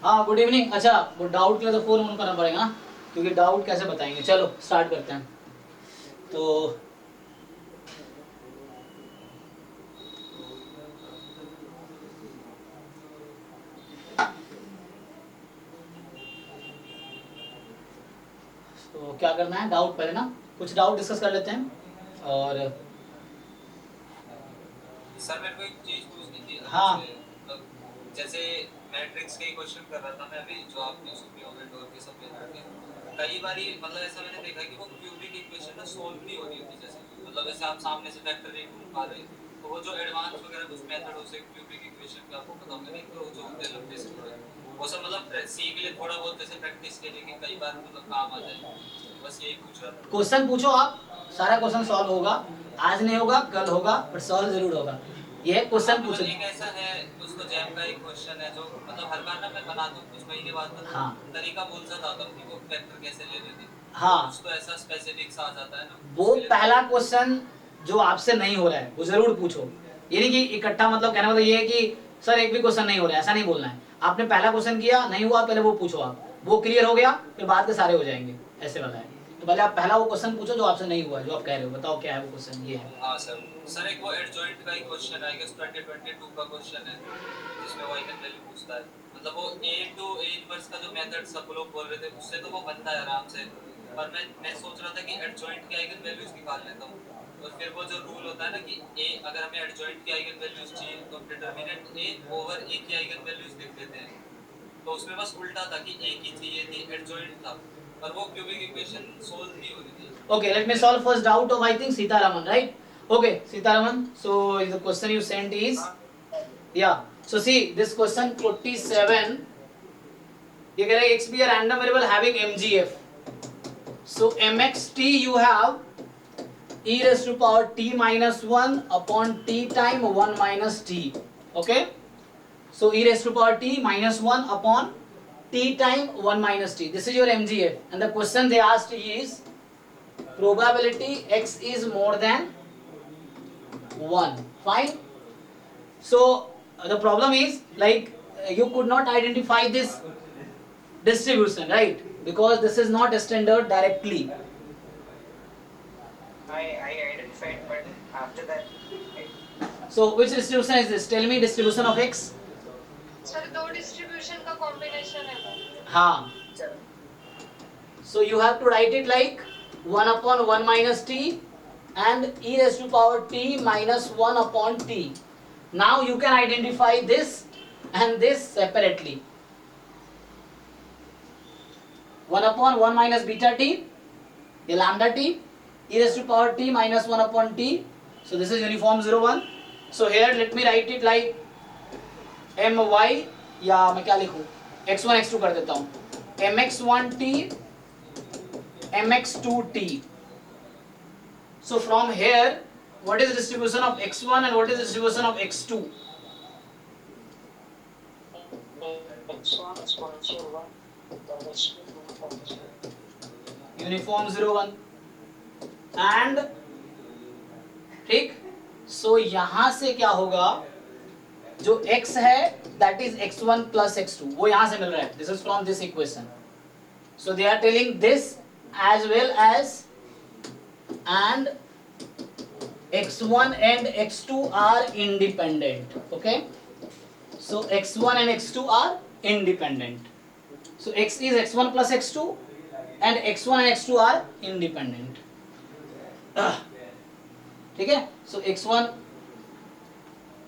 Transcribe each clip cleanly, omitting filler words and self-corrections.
हाँ good evening. अच्छा वो डाउट के लिए तो फोन ऑन करना पड़ेगा ना, क्योंकि डाउट कैसे बताएंगे। चलो स्टार्ट करते हैं। तो क्या करना है, डाउट पहले ना कुछ डाउट डिस्कस कर लेते हैं। और सर मेरे को एक चीज पूछनी थी हाँ मतलब जैसे मैट्रिक्स के क्वेश्चन कर रहा था मैं अभी, जो आपने सुपरनोवेट और ये सब मेथड के कई बारी मतलब ऐसा मैंने देखा कि वो क्यूबिक इक्वेशन ना सोल्व नहीं हो रही होती। जैसे मतलब ऐसे आप सामने से वेक्टर एक निकाल रहे तो वो जो एडवांस वगैरह कुछ मेथड हो से क्यूबिक इक्वेशन का आपको पता होगा नहीं, तो जो होते हैं लंबे से थोड़े वो सब मतलब सीख ले थोड़ा बहुत जैसे प्रैक्टिस के लिए कि कई बार मतलब काम आ जाए। बस यही पूछ रहा था। क्वेश्चन पूछो आप, सारा क्वेश्चन सॉल्व होगा। आज नहीं होगा कल होगा, पर सॉल्व जरूर होगा। ये हाँ क्वेश्चन मतलब पूछो। एक ऐसा है उसको जैम का एक क्वेश्चन है जो मतलब हर बार ना मैं बनाता हूँ कुछ महीने बाद ना, तो हाँ तरीका भूल सा जाता हूँ कि वो वेक्टर कैसे ले लेते। तो हाँ, कुछ तो ऐसा स्पेसिफिक सा आ जाता है ना, वो उसके लिए पहला थोड़ा। क्वेश्चन जो आपसे नहीं हो रहा है वो जरूर पूछो। ये नहीं कि इकट्ठा, मतलब कहने मतलब ये है कि सर एक भी क्वेश्चन नहीं हो रहा है, ऐसा नहीं बोलना है। आपने पहला क्वेश्चन किया नहीं हुआ, पहले वो पूछो, आप वो क्लियर हो गया फिर बाद के सारे हो जाएंगे, ऐसे वाला है। तो पहले आप पहला वो क्वेश्चन पूछो जो आपसे नहीं हुआ है, जो आप कह रहे हो। बताओ क्या है वो क्वेश्चन, ये है। हाँ सर। सर एक वो एडजॉइंट का एक क्वेश्चन है, आई गेस 2022 का क्वेश्चन है, जिसमें वो आइगन वैल्यू पूछता है। मतलब वो ए टू ए इनवर्स का जो मेथड सब लोग बोल रहे थे उससे तो वो बनता है आराम से, पर मैं सोच रहा था कि एडजॉइंट की आइगन वैल्यूज निकाल लेता हूँ। और फिर वो जो रूल होता है ना कि ए अगर हमें एडजॉइंट की आइगन वैल्यूज चाहिए तो हम डिटरमिनेंट ए ओवर ए की आइगन वैल्यूज लिख देते हैं। तो उसमें बस उल्टा था कि ए की चाहिए थी, एडजॉइंट था, पर वो क्यूबिक इक्वेशन सोल्व नहीं हो रही थी। Okay, let me solve first doubt of, I think, Sitaraman, right? Okay, Sitaraman. So the question you sent is, yeah. So see this question 47. You get x be a random variable having MGF. So mxt you have e raised to power t minus 1 upon t time 1 minus t. Okay. So e raised to power t minus 1 upon t time 1 minus t. This is your MGF. And the question they asked is probability x is more than 1. Fine. So the problem is like you could not identify this distribution, right? Because this is not a standard directly. I identified, but after that, So which distribution is this? Tell me distribution of x. Sir दो distribution का combination है वो। हाँ. So you have to write it like 1 upon 1 minus t and e raised to power t minus 1 upon t. Now you can identify this and this separately. 1 upon 1 minus beta t, the lambda t, e raised to power t minus 1 upon t. So this is uniform 0 1. So here let me write it like my, या मैं क्या लिखूं, x1 x2 कर देता हूं, mx1t mx2t. So from here what is the distribution of x1 and what is the distribution of x2? x1 exponential 1, that is uniform 0 1 and ठीक. so यहां से क्या होगा, जो x है that is x1 plus x2 वो यहां से मिल रहा है. This is from this equation. So they are telling this as well as and x1 and x2 are independent. Okay, so x1 and x2 are independent. So x is x1 plus x2 and x1 and x2 are independent. ठीक है. So x1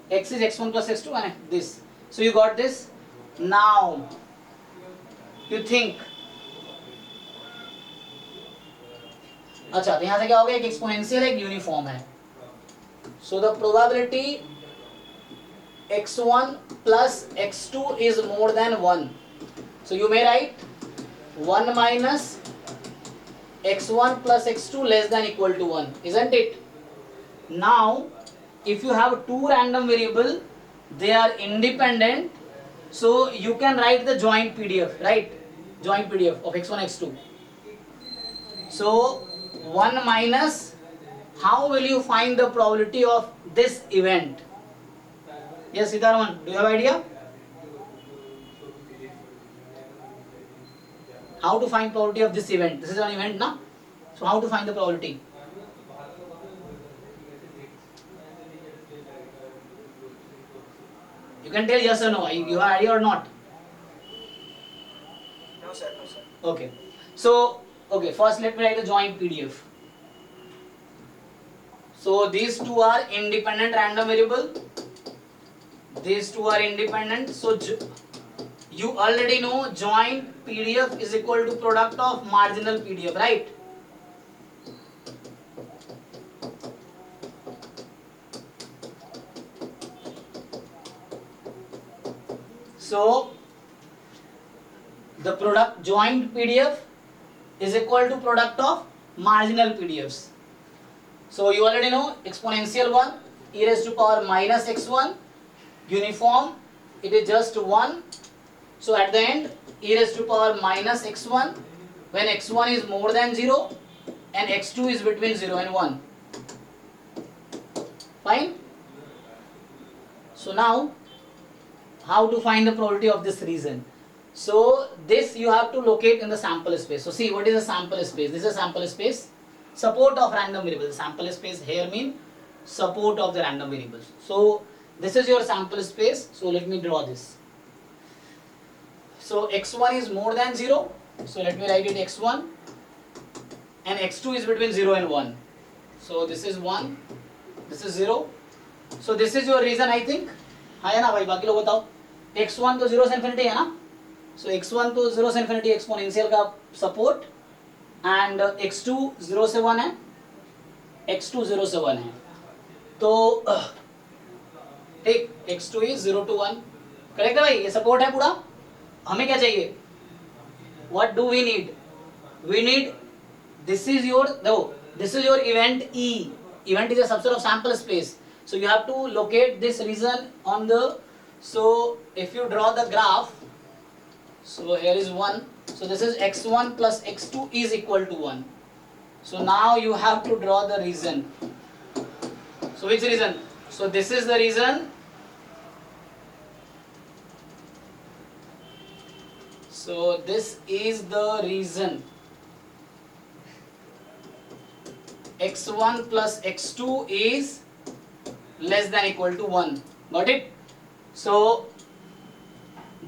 x is x1 plus x2 and this. So you got this. Now you think, अच्छा तो यहां से क्या हो गया, एक एक्सपोनेंशियल एक यूनिफॉर्म है. So the probability x1 plus x2 is more than 1. So you may write 1 minus x1 plus x2 less than equal to 1, isn't it? Now if you have two random variable, they are independent, so you can write the joint PDF, right? Joint PDF of x1 x2. So 1 minus, how will you find the probability of this event? Yes Sitaraman, do you have idea? How to find probability of this event? This is an event, na? So how to find the probability? You can tell yes or no. You have idea or not? No, sir. No, sir. Okay. So, okay, first let me write a joint PDF. So these two are independent random variable. These two are independent. So you already know joint PDF is equal to product of marginal PDF, right? So the product joint PDF is equal to product of marginal PDFs. So you already know exponential one e raised to power minus x1, uniform it is just 1. So at the end e raised to power minus x1 when x1 is more than 0 and x2 is between 0 and 1. Fine. So now how to find the probability of this region? So this you have to locate in the sample space. So see, what is a sample space? This is a sample space. Support of random variables. Sample space here mean support of the random variables. So this is your sample space. So let me draw this. So x1 is more than 0. So let me write it x1 and x2 is between 0 and 1. So this is 1, this is 0. So this is your region, I think. है ना भाई, बाकी लोग बताओ. x1 तो 0 से infinity है ना. So x1 तो 0 से infinity एक्सपोनेंशियल का सपोर्ट एंड x2 0 से 1 है, x2 0 से 1 है. तो ठीक, x2 is 0 to 1. करेक्ट है भाई, ये सपोर्ट है पूरा. हमें क्या चाहिए? What do we need? We need, this is your, no, this is your event E. Event is a subset of sample space. So you have to locate this region on the, so if you draw the graph, so here is 1. So this is x1 plus x2 is equal to 1. So now you have to draw the region. So which region? So this is the region. So this is the region. x1 plus x2 is less than equal to 1. Got it? So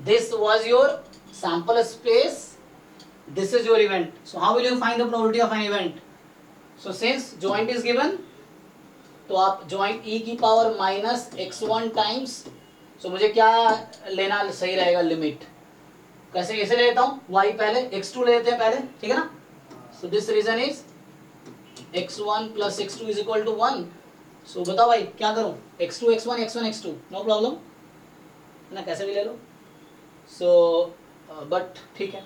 this was your sample space. This is your event. So how will you find the probability of an event? So since joint is given, तो आप joint e की power minus x1 times, so मुझे क्या लेना सही रहेगा limit? कैसे कैसे लेता हूँ? y पहले, x2 लेते हैं पहले, ठीक है ना? So this reason is x1 plus x2 is equal to 1. So बताओ भाई क्या करूँ? x2 x1 x1 x2, no problem, है ना? कैसे भी ले लो. So but ठीक है.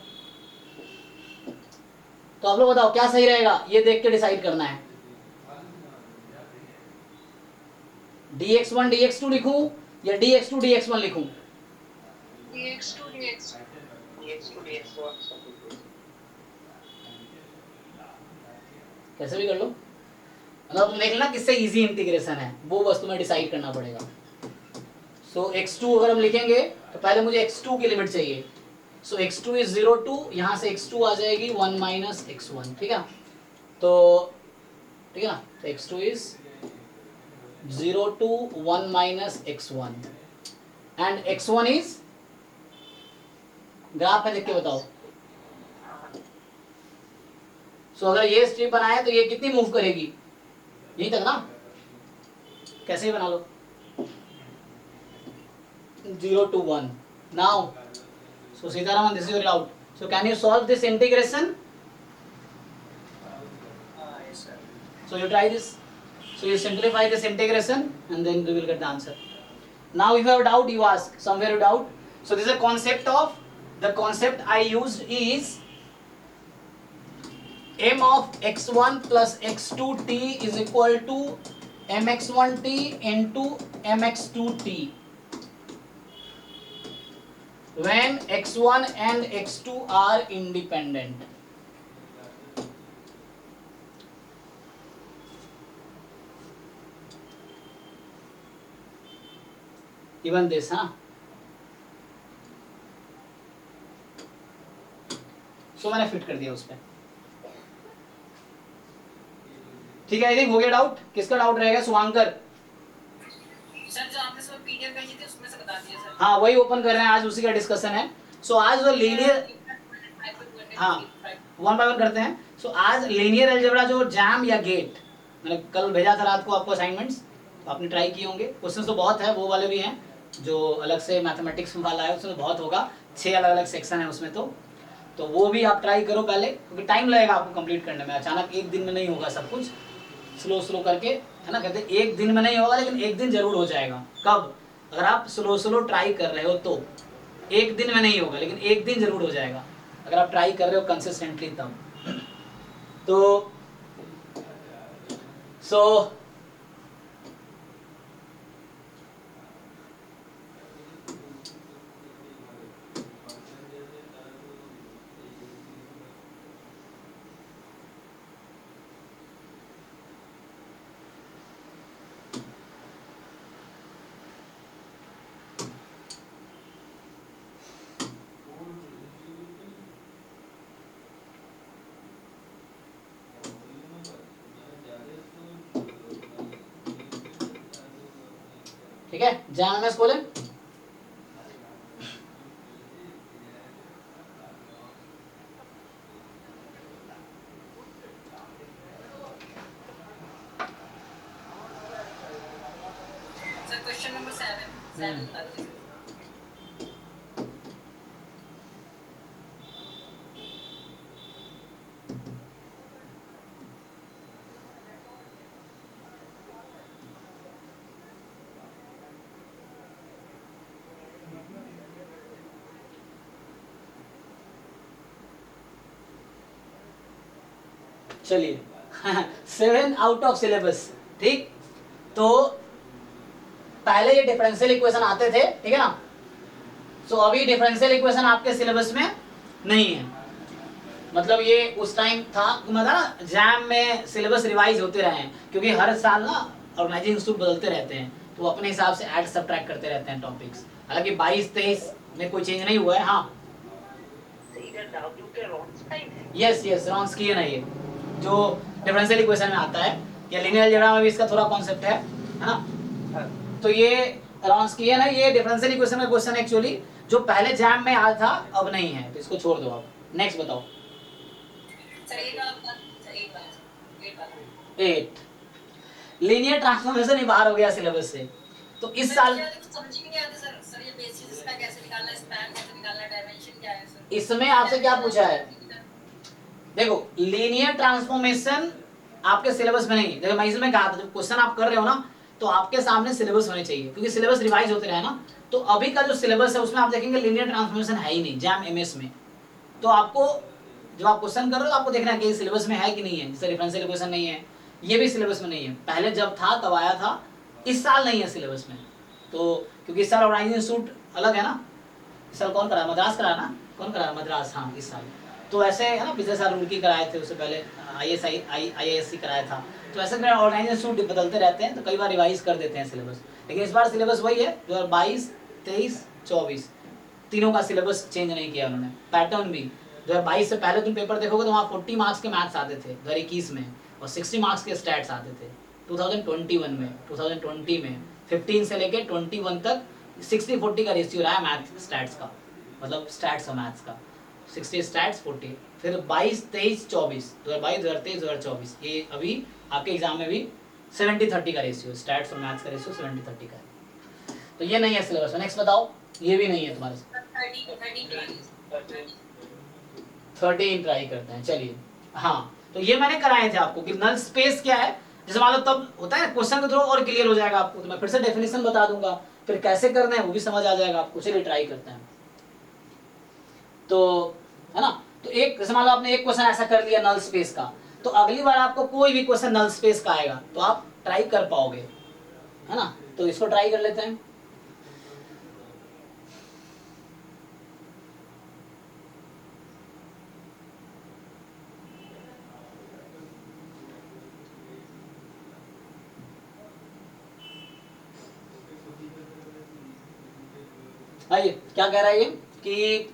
तो आप लोग बताओ क्या सही रहेगा, ये देख के डिसाइड करना है. dx1 dx2 लिखूं या dx2 dx1 लिखूं? dx2 dx2. dx2 dx1. कैसे भी कर लो, मतलब तुम देख लेना किससे इजी इंटीग्रेशन है, वो बस तुम्हें डिसाइड करना पड़ेगा. सो x2 अगर हम लिखेंगे तो पहले मुझे x2 की लिमिट चाहिए. सो x2 इज 0 टू, यहाँ से x2 आ जाएगी 1 माइनस x1, ठीक है? तो ठीक है ना, तो x2 is 0 to 1 minus x1 and x1 is, graph में देख के बताओ. सो अगर ये स्ट्रिप बनाए तो ये कितनी मूव करेगी? यहीं तक ना, कैसे ही बना लो. 0 to 1. Now, so Sitaraman, this is your doubt. So can you solve this integration? Yes, sir. So you try this. So you simplify this integration and then you will get the answer. Now if you have doubt, you ask. Somewhere you doubt. So this is a concept of, the concept I used is m of x1 plus x2t is equal to mx1t into mx2t. When x1 and x2 are independent. Even this, huh? सो मैंने fit कर दिया उस पर। ठीक है, I think हो गया doubt. किसका डाउट रहेगा? शुभांकर। सर जो आपने सब पीडीएफ भेजी थी उसमें से बता दिया सर। हाँ वही ओपन कर रहे हैं, आज उसी का डिस्कशन है। सो आज जो लीनियर, हाँ 1 बाय 1 करते हैं। सो आज लीनियर अलजेब्रा जो जैम या गेट, मैंने कल भेजा था रात को आपको असाइनमेंट्स, तो आपने ट्राई किए होंगे। क्वेश्चन तो बहुत है, वो वाले भी हैं जो अलग से मैथमेटिक्स वाला है, उसमें बहुत होगा, 6 अलग अलग सेक्शन है उसमें। तो वो भी आप ट्राई करो पहले, क्योंकि टाइम लगेगा आपको कंप्लीट करने में। अचानक एक दिन में नहीं होगा सब कुछ, स्लो स्लो करके, है ना। कहते हैं एक दिन में नहीं होगा, लेकिन एक दिन जरूर हो जाएगा। कब? अगर आप स्लो स्लो ट्राई कर रहे हो तो। एक दिन में नहीं होगा, लेकिन एक दिन जरूर हो जाएगा अगर आप ट्राई कर रहे हो कंसिस्टेंटली तब। तो ठीक है, जैम एमएस खोलें। सर क्वेश्चन नंबर 7 बता दीजिए। चलिए 7 आउट ऑफ सिलेबस। ठीक, तो पहले ये डिफरेंशियल इक्वेशन आते थे, ठीक है ना। सो अभी डिफरेंशियल इक्वेशन आपके सिलेबस में नहीं है। मतलब ये उस टाइम था, मतलब ना जैम में सिलेबस रिवाइज होते रहे हैं, क्योंकि हर साल ना ऑर्गेनाइजिंग इंस्टीट्यूट बदलते रहते हैं, तो वो अपने हिसाब से ऐड सब्ट्रैक्ट करते रहते हैं टॉपिक्स। हालांकि 22-23 में कोई चेंज नहीं हुआ है। हाँ यस यस, रॉन्स्कियन है ये, जो डिफरेंशियल इक्वेशन में आता है, या लीनियर अलजेब्रा में भी इसका थोड़ा कॉन्सेप्ट है ना। तो ये रॉन्स्कियन है, ये डिफरेंशियल इक्वेशन का क्वेश्चन एक्चुअली जो पहले जैम में आया था अब नहीं है, तो इसको छोड़ दो आप। नेक्स्ट बताओ। सर एक वाला 8 लीनियर ट्रांसफॉर्मेशन ही बाहर हो गया सिलेबस से। तो इस साल समझ ही नहीं आता सर। सर ये बेसिस इसका कैसे निकालना है, स्पैन कैसे निकालना है, डायमेंशन क्या है सर? इसमें आपसे क्या पूछा है? देखो लीनियर ट्रांसफॉर्मेशन आपके सिलेबस में नहीं है। देखो मैं इसमें कहा था, जब क्वेश्चन आप कर रहे हो ना, तो आपके सामने सिलेबस होने चाहिए, क्योंकि सिलेबस रिवाइज होते रहे ना। तो अभी का जो सिलेबस है उसमें आप देखेंगे लीनियर ट्रांसफॉर्मेशन है ही नहीं जैम एमएस में। तो आपको जब आप क्वेश्चन कर रहे हो आपको देखना है कि सिलेबस में है कि नहीं है। जैसे डिफरेंशियल इक्वेशन नहीं है, ये भी सिलेबस में नहीं है। पहले जब था तब आया था, इस साल नहीं है सिलेबस में। तो क्योंकि इस साल ऑर्गेनाइजिंग इंस्टीट्यूट अलग है ना। इस साल कौन करा? मद्रास करा ना? कौन करा? मद्रास, हाँ इस साल। तो ऐसे है ना, पिछले साल रुड़की कराए थे, उससे पहले IISc कराया था। तो ऐसे ऑर्गेनाइजिंग इंस्टीट्यूट बदलते रहते हैं, तो कई बार रिवाइज कर देते हैं सिलेबस। लेकिन इस बार सिलेबस वही है 2022, 23, 24 तीनों का सिलेबस चेंज नहीं किया उन्होंने। पैटर्न भी 2022 से पहले तुम पेपर देखोगे तो वहाँ 40 मार्क्स के मैथ्स आते थे 2021 में, और 60 मार्क्स के स्टैट्स आते थे 2021 में। 2020 में 15 से लेके 21 तक 60-40 का रेशियो रहा है मैथ स्टैट्स का, मतलब स्टैट्स और मैथ्स का। 60 स्टैट्स 40, फिर 22, 23, 24, 2022, 2023, 2024 ये अभी आपके एग्जाम में भी 70-30 का रेशियो, स्टैट्स और मैथ्स का रेशियो 70-30 का है। तो ये नहीं है सिलेबस में। नेक्स्ट बताओ। ये भी नहीं है तुम्हारे साथ। 13 ट्राई करते हैं। चलिए हाँ, तो ये मैंने कराए थे आपको कि नल स्पेस क्या है। जैसे मान लो तब होता है क्वेश्चन के थ्रू और क्लियर हो जाएगा आपको, तो मैं फिर से डेफिनेशन बता दूंगा, फिर कैसे करना है वो भी समझ आ जाएगा आपको। चलिए ट्राई करते हैं। तो है ना, तो एक जैसे मान लो आपने एक क्वेश्चन ऐसा कर लिया नल स्पेस का, तो अगली बार आपको कोई भी क्वेश्चन नल स्पेस का आएगा तो आप ट्राई कर पाओगे, है ना। तो इसको ट्राई कर लेते हैं। आइए क्या कह रहा है ये कि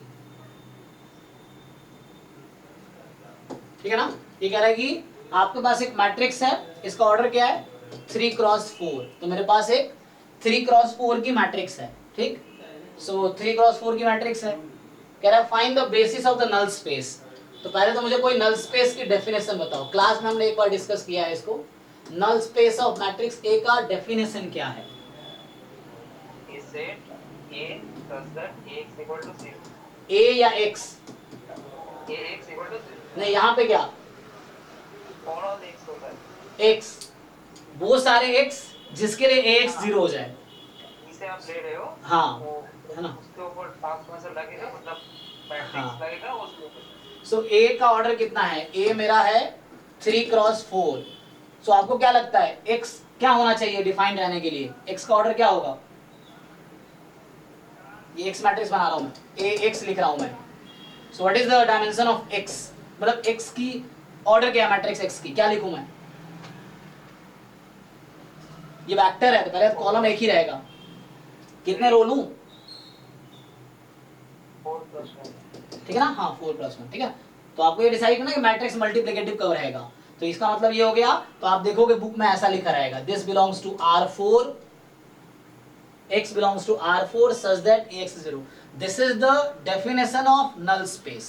ठीक है ना। ये कह रहा है कि आपके पास एक मैट्रिक्स है, इसका ऑर्डर क्या है 3x4, तो मेरे पास एक 3x4 की मैट्रिक्स है, ठीक। सो 3x4 की मैट्रिक्स है, कह रहा है find the basis of the null space. तो पहले तो मुझे कोई नल स्पेस की डेफिनेशन बताओ, क्लास में हमने एक बार डिस्कस किया है इसको। Null space of matrix A का डेफिनेशन क्या है? A set A such that A x equal to 0. ए या x? A x equal to 0. नहीं, यहाँ पे क्या कौन और x होता है? एक्स, वो सारे एक्स जिसके लिए ए एक्स 0 हो जाए। इसे आप ले रहे हो, हाँ, वो है ना। उसके ऊपर ट्रांसफॉर्मेशन लगेगा, मतलब मैट्रिक्स हाँ। लगेगा उसके ऊपर। सो ए का ऑर्डर कितना है? ए मेरा है 3x4। सो आपको क्या लगता है एक्स क्या होना चाहिए डिफाइंड रहने के लिए? एक्स का ऑर्डर क्या होगा? ये एक्स मैट्रिक्स बना रहा हूं मैं, ए एक्स लिख रहा हूं मैं। सो what is the dimension of x, मतलब एक्स की ऑर्डर क्या है मैट्रिक्स एक्स की, क्या लिखूं मैं? ये वेक्टर है तो पहले कॉलम एक ही रहेगा, कितने रो लूं? 4+1. ठीक है ना, हाँ 4+1, ठीक है। तो आपको ये डिसाइड करना है कि मैट्रिक्स मल्टीप्लिकेटिव कब रहेगा, तो इसका मतलब ये हो गया। तो आप देखोगे बुक में ऐसा लिखा रहेगा, this belongs to R4, x belongs to R4 such that ax is 0. This is the definition of null space,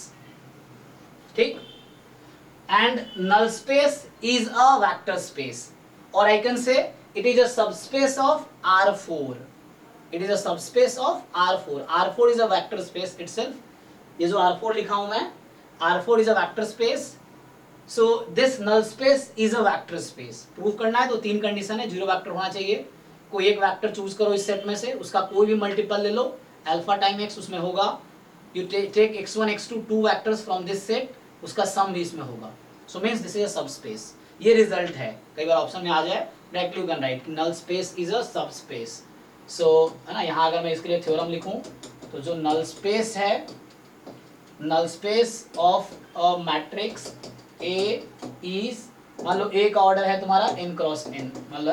ठीक। and null space is a vector space, or I can say it is a subspace of R4. It is a subspace of R4. R4 is a vector space itself. ये जो R4 लिखा हूं मैं, R4 is a vector space. So this null space is a vector space. Prove करना है तो तीन condition है, जीरो वेक्टर होना चाहिए, कोई एक वेक्टर चूज करो इस सेट में से, उसका कोई भी मल्टीपल ले लो, अल्फा टाइम एक्स उसमें होगा, you take x1 x2 two vectors from this set, उसका सम भी इसमें होगा। So means this is a subspace. ये रिजल्ट है, कई बार ऑप्शन में आ जाए, directly you can write null space is a subspace. So है ना, यहाँ अगर मैं इसके लिए थ्योरम लिखूं तो जो नल स्पेस है, null space of a matrix A is, मान लो ए का ऑर्डर है तुम्हारा n क्रॉस n, मान लो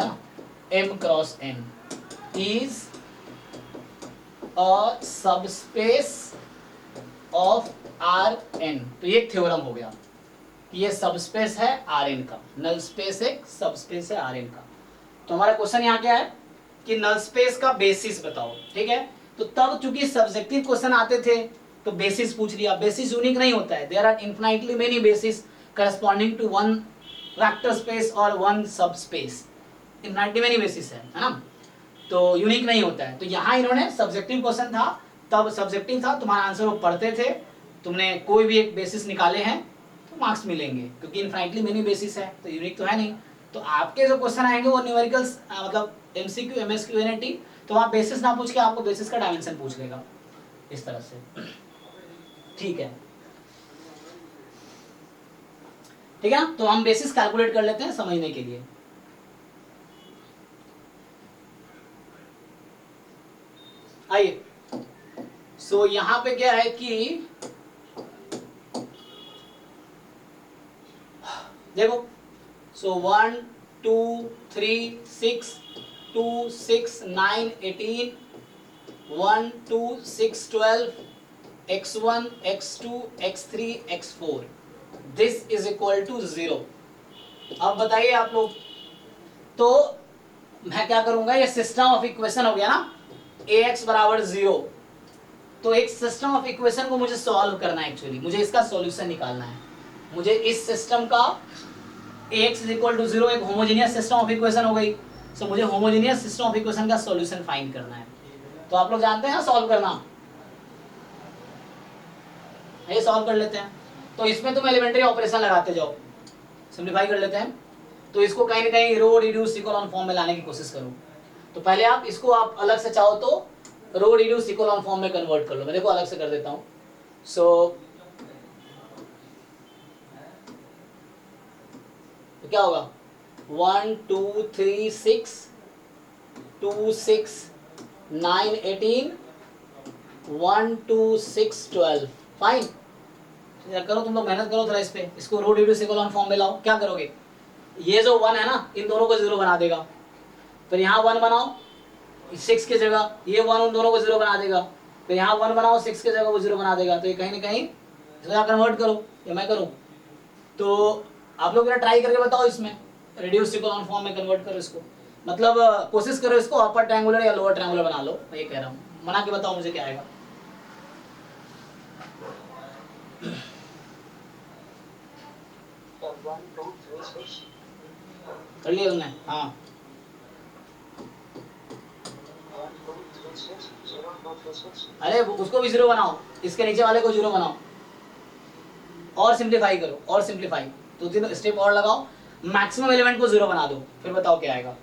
m cross n is a subspace of Rn। तो ये थ्योरम हो गया कि ये सबस्पेस है Rn का, नल स्पेस एक सबस्पेस है Rn का। तो हमारा क्वेश्चन यहाँ क्या है कि नल स्पेस का बेसिस बताओ, ठीक है। तो तब चूंकि सब्जेक्टिव क्वेश्चन आते थे तो बेसिस पूछ लिया, बेसिस यूनिक नहीं होता है, there are infinitely many basis corresponding to one vector space और one subspace, infinitely many basis है ना, तो यूनिक नहीं होता है। तो यहाँ इन्होंने सब्जेक्टिव क्वेश्चन था, तब सब्जेक्टिव था, तुम्हारा आंसर वो पढ़ते थे, तुमने कोई भी एक बेसिस निकाले हैं तो मार्क्स मिलेंगे, क्योंकि इन्फिनिटली मेनी बेसिस है तो यूनिक तो है नहीं। तो आपके जो क्वेश्चन आएंगे वो न्यूमेरिकल्स, मतलब MCQ MSQ NT, तो आप बेसिस ना पूछ के आपको बेसिस का डायमेंशन पूछ लेगा इस तरह से, ठीक है। ठीक है ना, तो हम बेसिस कैलकुलेट कर लेते हैं समझने के लिए। आइए, सो यहां पे क्या है कि देखो, सो 1 2 3 6 2 6 9 18 1 2 6 12 x1 x2 x3 x4 this is equal to 0। अब बताइए आप लोग, तो मैं क्या करूंगा, ये सिस्टम ऑफ इक्वेशन हो गया ना, ax बराबर 0। तो एक सिस्टम ऑफ इक्वेशन को मुझे सॉल्व करना है, एक्चुअली मुझे इसका सॉल्यूशन निकालना है। मुझे इस सिस्टम का ax इज इक्वल टू 0 एक होमोजेनियस सिस्टम ऑफ इक्वेशन हो गई, सो मुझे होमोजेनियस सिस्टम ऑफ इक्वेशन का सॉल्यूशन फाइंड करना है। तो आप लोग जानते हैं ना सॉल्व करना, ये सॉल्व कर लेते हैं। तो इसमें तुम एलिमेंट्री ऑपरेशन लगाते जाओ, सिंप्लीफाई कर लेते हैं। तो इसको कहीं ना कहीं रो रिड्यूस इकोलॉन फॉर्म में लाने की कोशिश करो। तो पहले आप इसको आप अलग से चाहो तो रो रिड्यूस इकोलॉन फॉर्म में कन्वर्ट कर लो, मैं देखो अलग से कर देता हूं। सो तो क्या होगा 1 2 3 6 2 6 9 18 1 2 6 12 फाइन। करो तुम लोग, मेहनत करो थोड़ा इस पे, इसको रो रिड्यूस इकोलॉन फॉर्म में लाओ। क्या करोगे, ये जो 1 है ना इन दोनों को 0 बना देगा, फिर यहाँ 1 बनाओ 6 की जगह, ये 1 उन दोनों को 0 बना देगा, फिर यहाँ 1 बनाओ 6 की जगह वो 0 बना देगा। तो ये कहीं ना कहीं इसको कन्वर्ट करो, या मैं करूँ, तो आप लोग जरा ट्राई करके बताओ इसमें, रिड्यूस इकोलॉन फॉर्म में कन्वर्ट करो इसको, मतलब कोशिश करो इसको अपर ट्रायंगुलर या लोअर ट्रायंगुलर बना लो, मैं ये कह रहा हूँ, बना के बताओ मुझे क्या आएगा। कर लिया तुमने? हाँ अरे उसको भी 0 बनाओ, इसके नीचे वाले को 0 बनाओ और सिंप्लीफाई करो, और सिंप्लीफाई, तो 3 स्टेप और लगाओ, मैक्सिमम एलिमेंट को 0 बना दो, फिर बताओ क्या आएगा।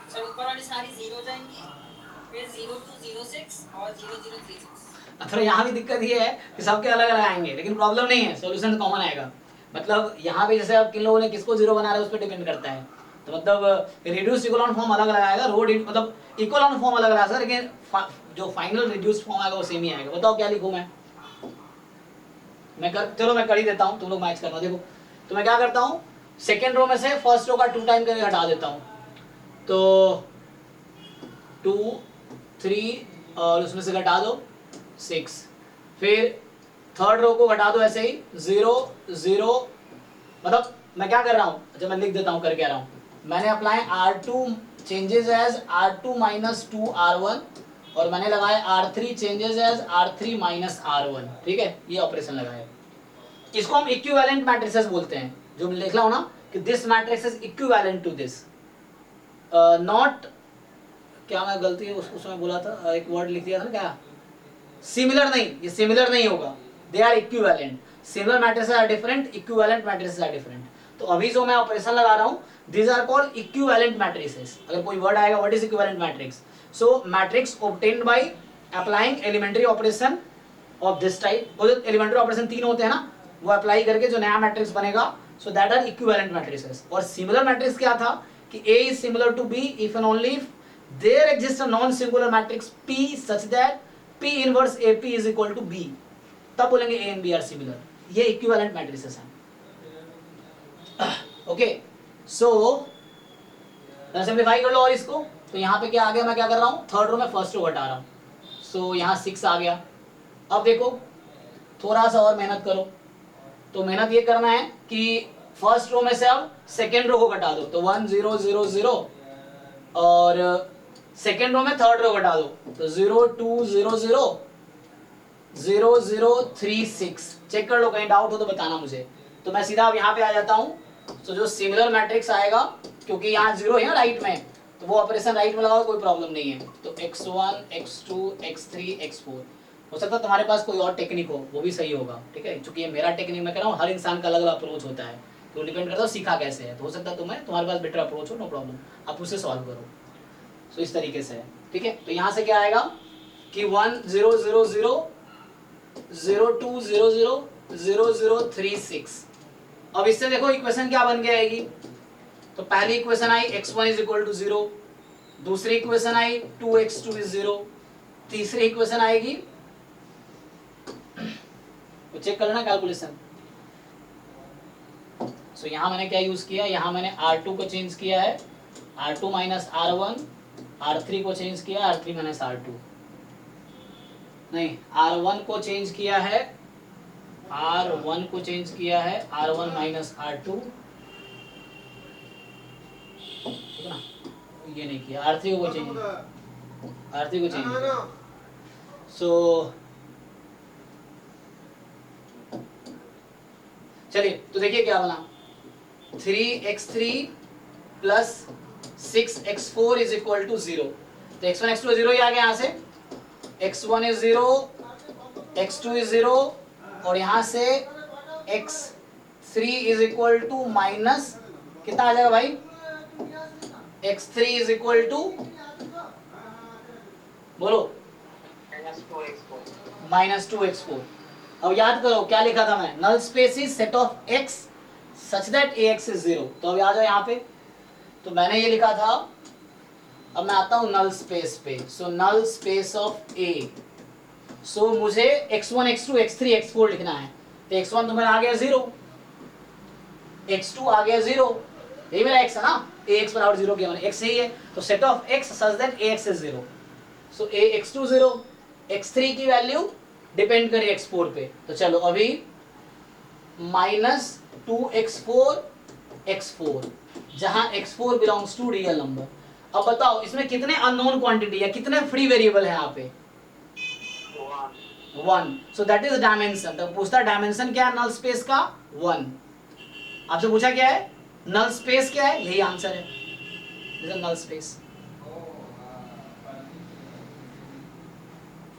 सर ऊपर वाली सारी 0 हो जाएंगी, फिर 0206 और 0036। थोड़ा यहाँ भी दिक्कत ये है कि सबके अलग अलग आएंगे, लेकिन प्रॉब्लम नहीं है, सॉल्यूशन कॉमन आएगा। मतलब यहाँ पे जैसे अब किन लोगों ने किसको 0 बना रहे हैं उस पर डिपेंड करता है, तो मतलब रिड्यूस्ड इकोलॉन फॉर्म अलग अलग आएगा, मतलब इकोलॉन फॉर्म अलग अलग आएगा, लेकिन जो फाइनल रिड्यूस्ड फॉर्म आएगा वो सेम ही आएगा। बताओ क्या लिखूँ मैं चलो मैं कर ही देता हूँ, तुम लोग मैच करना। देखो तो मैं क्या करता हूँ, सेकेंड रो में से फर्स्ट रो का 2 टाइम करके हटा देता हूँ, तो 2 3 और उसमें से घटा दो 6, फिर थर्ड रो को घटा दो ऐसे ही 0 0, मतलब मैं क्या कर रहा हूँ, अच्छा मैं लिख देता हूँ कर क्या रहा हूँ, मैंने apply R2 changes as R2 minus 2 R1 और मैंने लगाया R3 changes as R3 minus R1, ठीक है, ये ऑपरेशन लगाया। इसको हम इक्विवेलेंट मैट्रिसेस बोलते हैं, जो लिख रहा हूँ ना कि this matrix is equivalent to this, not, क्या मैं गलती उसमें बोला था, एक वर्ड लिख दिया था ना क्या, सिमिलर नहीं, ये सिमिलर नहीं होगा, they are equivalent, similar matrices are different, equivalent matrices are different. तो अभी जो मैं ऑपरेशन लगा रहा हूँ these are called equivalent matrices। अगर कोई वर्ड आएगा what is equivalent matrix, so matrix obtained by applying elementary operation of this type, वो जो elementary operation 3 होते हैं ना, वो अप्लाई करके जो नया मैट्रिक्स बनेगा, so that are equivalent matrices। और सिमिलर मैट्रिक्स क्या था कि A is similar to B if and only if there exists a non singular matrix P such that P inverse AP is equal to B, तब बोलेंगे A and B are similar, ये equivalent matrices हैं। Okay so simplify कर लो और इसको, तो यहाँ पे क्या आ गया, मैं क्या कर रहा हूँ, थर्ड रो में फर्स्ट रो हटा रहा हूँ, सो यहाँ 6 आ गया। अब देखो थोड़ा सा और मेहनत करो, तो मेहनत ये करना है कि फर्स्ट रो में से अब सेकेंड रो को घटा दो, तो 1 0 0 0 और सेकेंड रो में थर्ड रो घटा दो, तो 0 2 0 0 0 0 3 6। चेक कर लो, कहीं डाउट हो तो बताना मुझे। तो मैं सीधा अब यहाँ पे आ जाता हूँ, तो जो सिमिलर मैट्रिक्स आएगा, क्योंकि यहाँ 0 है ना राइट में, तो वो ऑपरेशन राइट में लगाओ, कोई प्रॉब्लम नहीं है। तो x1 x2 x3 x4, हो सकता है तुम्हारे पास कोई और टेक्निक हो, वो भी सही होगा, ठीक है, क्योंकि ये मेरा टेक्निक मैं कह रहा हूँ, हर इंसान का अलग अलग अप्रोच होता है, तो डिपेंड करता है सीखा कैसे है, तो हो सकता है तुम्हारे पास बेटर अप्रोच हो, नो प्रॉब्लम, आप उससे सॉल्व करो। तो इस तरीके से है, ठीक है। तो यहाँ से क्या आएगा कि 1 0 0 0 0 2 0 0 0 0 3 6। अब इससे देखो इक्वेशन क्या बन के आएगी, तो पहली इक्वेशन आई x1 इज इक्वल टू 0, दूसरी इक्वेशन आई 2x2 इज 0, तीसरी इक्वेशन आएगी, तो चेक कर लेना कैलकुलेशन। सो यहाँ मैंने क्या यूज किया, यहाँ मैंने R2 को चेंज किया है R2 माइनस R1, R3 को चेंज किया R3 माइनस R2, नहीं R1 को चेंज किया है R1 को चेंज किया है R1 माइनस R2, ठीक है ना, ये नहीं किया, R3 को चेंज किया। सो चलिए तो देखिए क्या बना, 3x3 plus 6x4 is equal to 0। तो x1 x2 0 ही आ गया यहाँ से, x1 इज 0, x2 इज 0 और यहाँ से x3 is equal to minus कितना आ जाएगा भाई, x3 इज इक्वल टू बोलो -2x4। अब याद करो क्या लिखा था मैं, null space is set of x such that ax is 0। तो अब आ जाओ यहाँ पे, तो मैंने ये लिखा था, अब मैं आता हूँ नल स्पेस पे। सो नल स्पेस ऑफ A, सो मुझे x1 x2 x3 x4 लिखना है। तो x1 तो मेरा आ गया 0, x2 आ गया 0, यही मेरा x है ना, ax बराबर 0 किया मैंने, x यही है। तो set of x such that ax is 0, so ax2 0, x3 की वैल्यू डिपेंड करे x4 पे। तो चलो अभी -2x4 x4, जहां x4 belongs to real number. अब बताओ इसमें कितने अननोन क्वांटिटी है, कितने फ्री वेरिएबल है यहाँ पे, 1। So that is dimension. तो पूछता डायमेंशन क्या है नल स्पेस का, 1। आपसे पूछा क्या है, नल स्पेस क्या है, यही आंसर है, दिस इज नल स्पेस।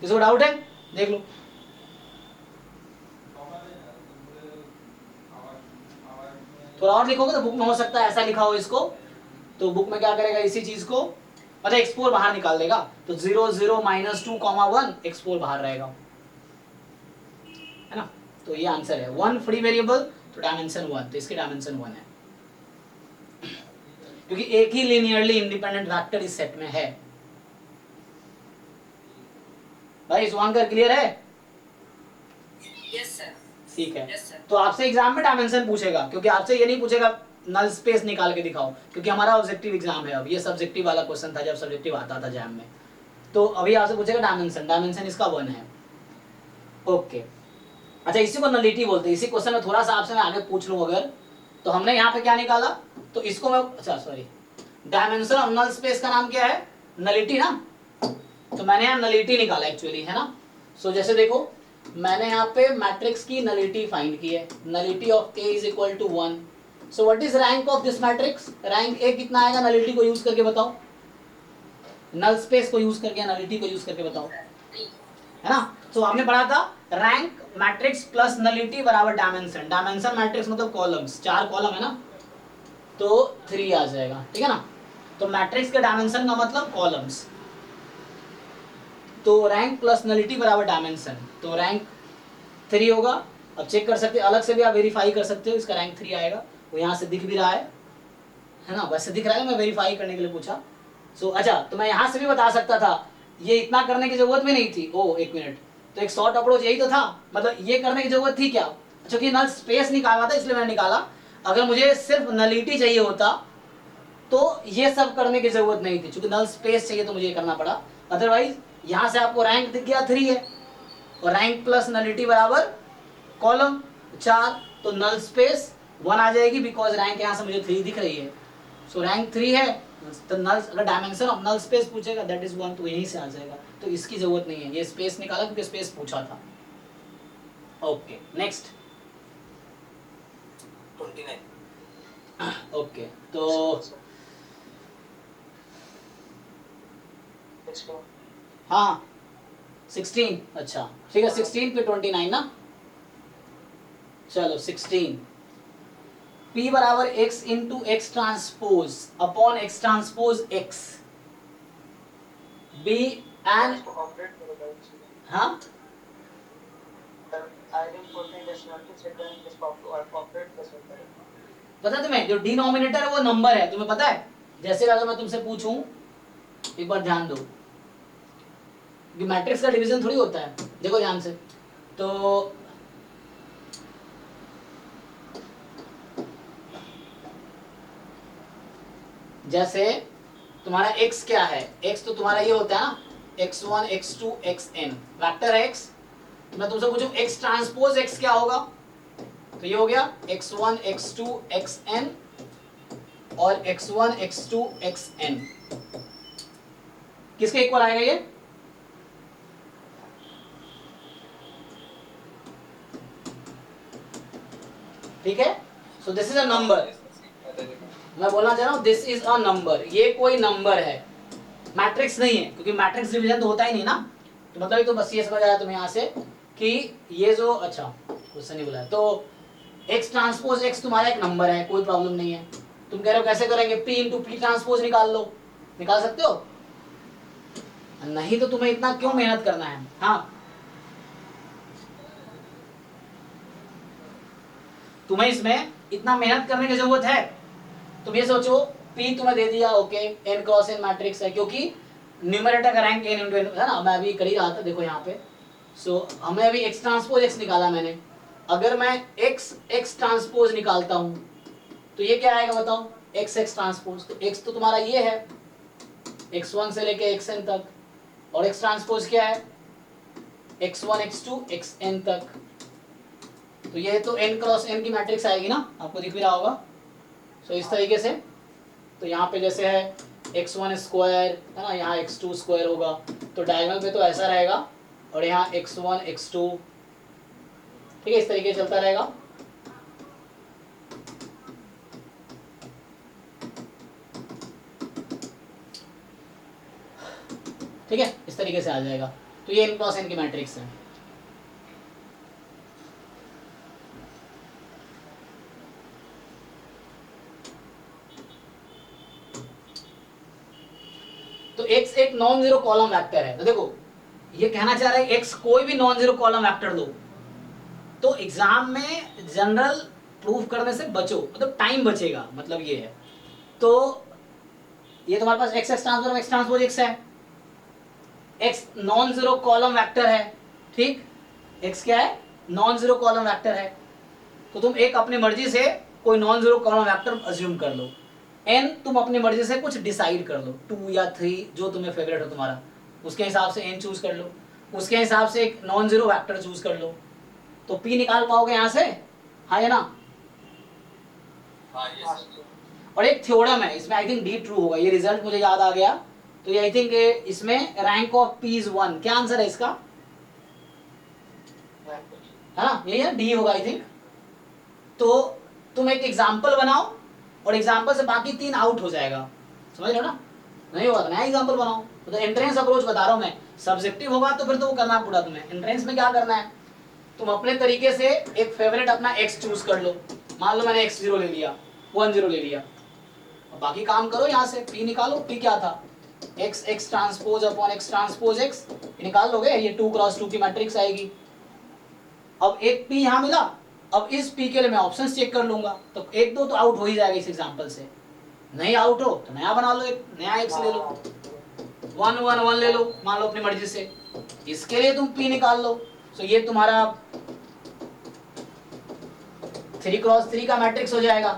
किसी को डाउट है, देख लो। थोड़ा और लिखोगे तो बुक में हो सकता है ऐसा लिखा हो इसको, तो बुक में क्या करेगा, इसी चीज को मतलब x4 बाहर निकाल देगा। तो 0 0 -2 1 x4 बाहर रहेगा, है ना। तो ये आंसर है, 1 फ्री वेरिएबल तो डायमेंशन 1, तो इसकी डायमेंशन 1 है क्योंकि एक ही लिनियरली इंडिपेंडेंट वेक्टर इस सेट में है। भाई शुभांकर क्लियर है? Yes sir. ठीक है। Yes sir. तो आपसे एग्जाम में डायमेंशन पूछेगा, क्योंकि आपसे ये नहीं पूछेगा नल स्पेस निकाल के दिखाओ, क्योंकि हमारा ऑब्जेक्टिव एग्जाम है। अब ये सब्जेक्टिव वाला क्वेश्चन था जब सब्जेक्टिव आता था जैम में, तो अभी आपसे पूछेगा डायमेंशन, डायमेंशन इसका 1 है। ओके, अच्छा इसी को नलिटी बोलते हैं। इसी क्वेश्चन में थोड़ा सा आपसे मैं आगे पूछ लूं अगर, तो हमने यहाँ पे क्या निकाला, तो इसको मैं, अच्छा sorry, dimension of null space का नाम क्या है, नलिटी ना। तो मैंने यहाँ नलिटी निकाला एक्चुअली, है ना। सो जैसे देखो मैंने यहाँ पे मैट्रिक्स की नलिटी फाइंड की है, nullity of A is equal to 1। So what is rank of this matrix, rank A कितना आएगा नलिटी को यूज करके बताओ, नल स्पेस को यूज करके, नलिटी को यूज करके बताओ, है ना। तो आपने पढ़ा था रैंक मैट्रिक्स प्लस नलिटी बराबर डायमेंशन। डायमेंशन मैट्रिक्स मतलब कॉलम्स, 4 कॉलम है ना, तो 3 आ जाएगा, ठीक है ना। तो मैट्रिक्स के डायमेंशन का मतलब कॉलम्स, तो रैंक प्लस नलिटी बराबर डायमेंशन, तो रैंक 3 होगा। अब चेक कर सकते हैं, अलग से भी आप वेरीफाई कर सकते हो, इसका रैंक 3 आएगा। वो यहाँ से दिख भी रहा है ना, वैसे दिख रहा है, मैं वेरीफाई करने के लिए पूछा। सो अच्छा, तो मैं यहाँ से भी बता सकता था, ये इतना करने की जरूरत भी नहीं थी। ओ एक मिनट, तो एक शॉर्ट अप्रोच यही तो था, मतलब ये करने की जरूरत थी क्या, क्योंकि नल स्पेस निकालना था इसलिए मैंने निकाला। अगर मुझे सिर्फ नलिटी चाहिए होता तो ये सब करने की जरूरत नहीं थी, क्योंकि नल स्पेस चाहिए तो मुझे ये करना पड़ा। अदरवाइज यहाँ से आपको रैंक दिख गया 3 है, और रैंक प्लस नलिटी बराबर कॉलम 4, तो नल स्पेस 1 आ जाएगी, बिकॉज रैंक यहाँ से मुझे 3 दिख रही है। सो रैंक 3 है, तो नल, अगर डायमेंशन ऑफ नल स्पेस पूछेगा दैट इज 1, तो यहीं से आ जाएगा। तो इसकी जरूरत नहीं है, ये स्पेस निकाला क्योंकि स्पेस पूछा था। Okay next 29। ओके, तो हाँ 16, अच्छा ठीक है, 16 पे 29 ना। चलो 16, P बराबर x into x transpose upon x transpose x, B and हाँ पता तुम्हें, जो डिनोमिनेटर है वो नंबर है, तुम्हें पता है। जैसे अगर मैं तुमसे पूछूं, एक बार ध्यान दो, कि मैट्रिक्स का डिवीजन थोड़ी होता है, देखो ध्यान से। तो जैसे तुम्हारा x क्या है, x तो तुम्हारा ये होता है ना, x1 x2 xn वेक्टर है x। तो मैं तुमसे पूछूं x ट्रांसपोज x क्या होगा, तो ये हो गया x1 x2 xn और x1 x2 xn, किसके इक्वल आएगा ये, ठीक है, so this is a number, मैं बोलना चाह रहा हूँ दिस इज अ नंबर, ये कोई नंबर है, मैट्रिक्स नहीं है, क्योंकि मैट्रिक्स डिवीजन तो होता ही नहीं ना, तो मतलब ये तो बस ये समझ आया तुम्हें यहाँ से कि ये जो, अच्छा क्वेश्चन नहीं बोला है, तो x ट्रांसपोज x तुम्हारा एक नंबर है, कोई प्रॉब्लम नहीं है। तुम कह रहे हो कैसे करेंगे, p इंटू पी ट्रांसपोज निकाल लो, निकाल सकते हो, नहीं तो तुम्हें इतना क्यों मेहनत करना है। हाँ, तुम्हें इसमें इतना मेहनत करने की जरूरत है, तुम ये सोचो p तुम्हें दे दिया, okay, n cross n matrix है, क्योंकि न्यूमरेटर का रैंक n इंटू n है ना, मैं अभी कर ही रहा था, देखो यहाँ पे, सो हमें अभी x ट्रांसपोज x निकाला मैंने, अगर मैं x ट्रांसपोज निकालता हूँ तो ये क्या आएगा बताओ, x ट्रांसपोज, तो x तो तुम्हारा ये है x1 से लेके xn तक, और x ट्रांसपोज क्या है x1 x2 xn तक, तो ये तो n क्रॉस n की मैट्रिक्स आएगी ना, आपको दिख भी रहा होगा। सो इस तरीके से, तो यहाँ पे जैसे है x1 स्क्वायर है ना, यहाँ x2 स्क्वायर होगा, तो डायगोनल पे तो ऐसा रहेगा, और यहाँ x1 x2, ठीक है, इस तरीके से चलता रहेगा। ठीक है, इस तरीके से आ जाएगा, तो ये n क्रॉस n की मैट्रिक्स है। तो x एक नॉन जीरो कॉलम वेक्टर है, तो देखो ये कहना चाह रहा है x कोई भी नॉन जीरो कॉलम वेक्टर लो, तो एग्जाम में जनरल प्रूफ करने से बचो, मतलब टाइम बचेगा, मतलब ये है। तो ये तुम्हारे पास x transform x transpose x है, x non zero column vector है, ठीक, x क्या है, नॉन जीरो कॉलम वेक्टर है, तो तुम एक अपनी मर्जी से कोई non zero column vector assume कर लो, n तुम अपनी मर्जी से कुछ डिसाइड कर लो, 2 या 3 जो तुम्हें फेवरेट हो तुम्हारा, उसके हिसाब से n चूज कर लो, उसके हिसाब से एक नॉन जीरो वेक्टर चूज कर लो, तो p निकाल पाओगे यहाँ से, हाँ या ना। हाँ, ये सर। और एक थ्योरम है इसमें, आई थिंक d ट्रू होगा, ये रिजल्ट मुझे याद आ गया, तो ये आई थिंक इसमें रैंक ऑफ p इज 1, क्या आंसर है इसका, है ना, यही है, d होगा आई थिंक। तो तुम एक एग्जाम्पल बनाओ, और एग्जाम्पल से बाकी 3 आउट हो जाएगा, समझ रहे हो ना, नहीं होगा तो नया एग्जाम्पल बनाओ, तो एंट्रेंस अप्रोच बता रहा हूँ मैं, सब्जेक्टिव होगा तो फिर तो वो करना पड़ा तुम्हें। एंट्रेंस में क्या करना है, तुम अपने तरीके से एक फेवरेट अपना x चूज कर लो, मान लो मैंने x0 ले लिया, 10 ले लिया, और बाकी काम करो, यहाँ से p निकालो, p क्या था, x transpose upon x transpose x, निकाल लोगे, ये 2 क्रॉस 2 की मैट्रिक्स आएगी। अब एक p यहाँ मिला, अब इस p के लिए मैं ऑप्शंस चेक कर लूंगा, तो 1-2 तो आउट हो ही जाएगा इस एग्जांपल से, नहीं आउट हो तो नया बना लो, एक नया x ले लो, 1 1 1 ले लो, मान लो अपनी मर्जी से, इसके लिए तुम p निकाल लो, तो ये तुम्हारा 3 क्रॉस 3 का मैट्रिक्स हो जाएगा।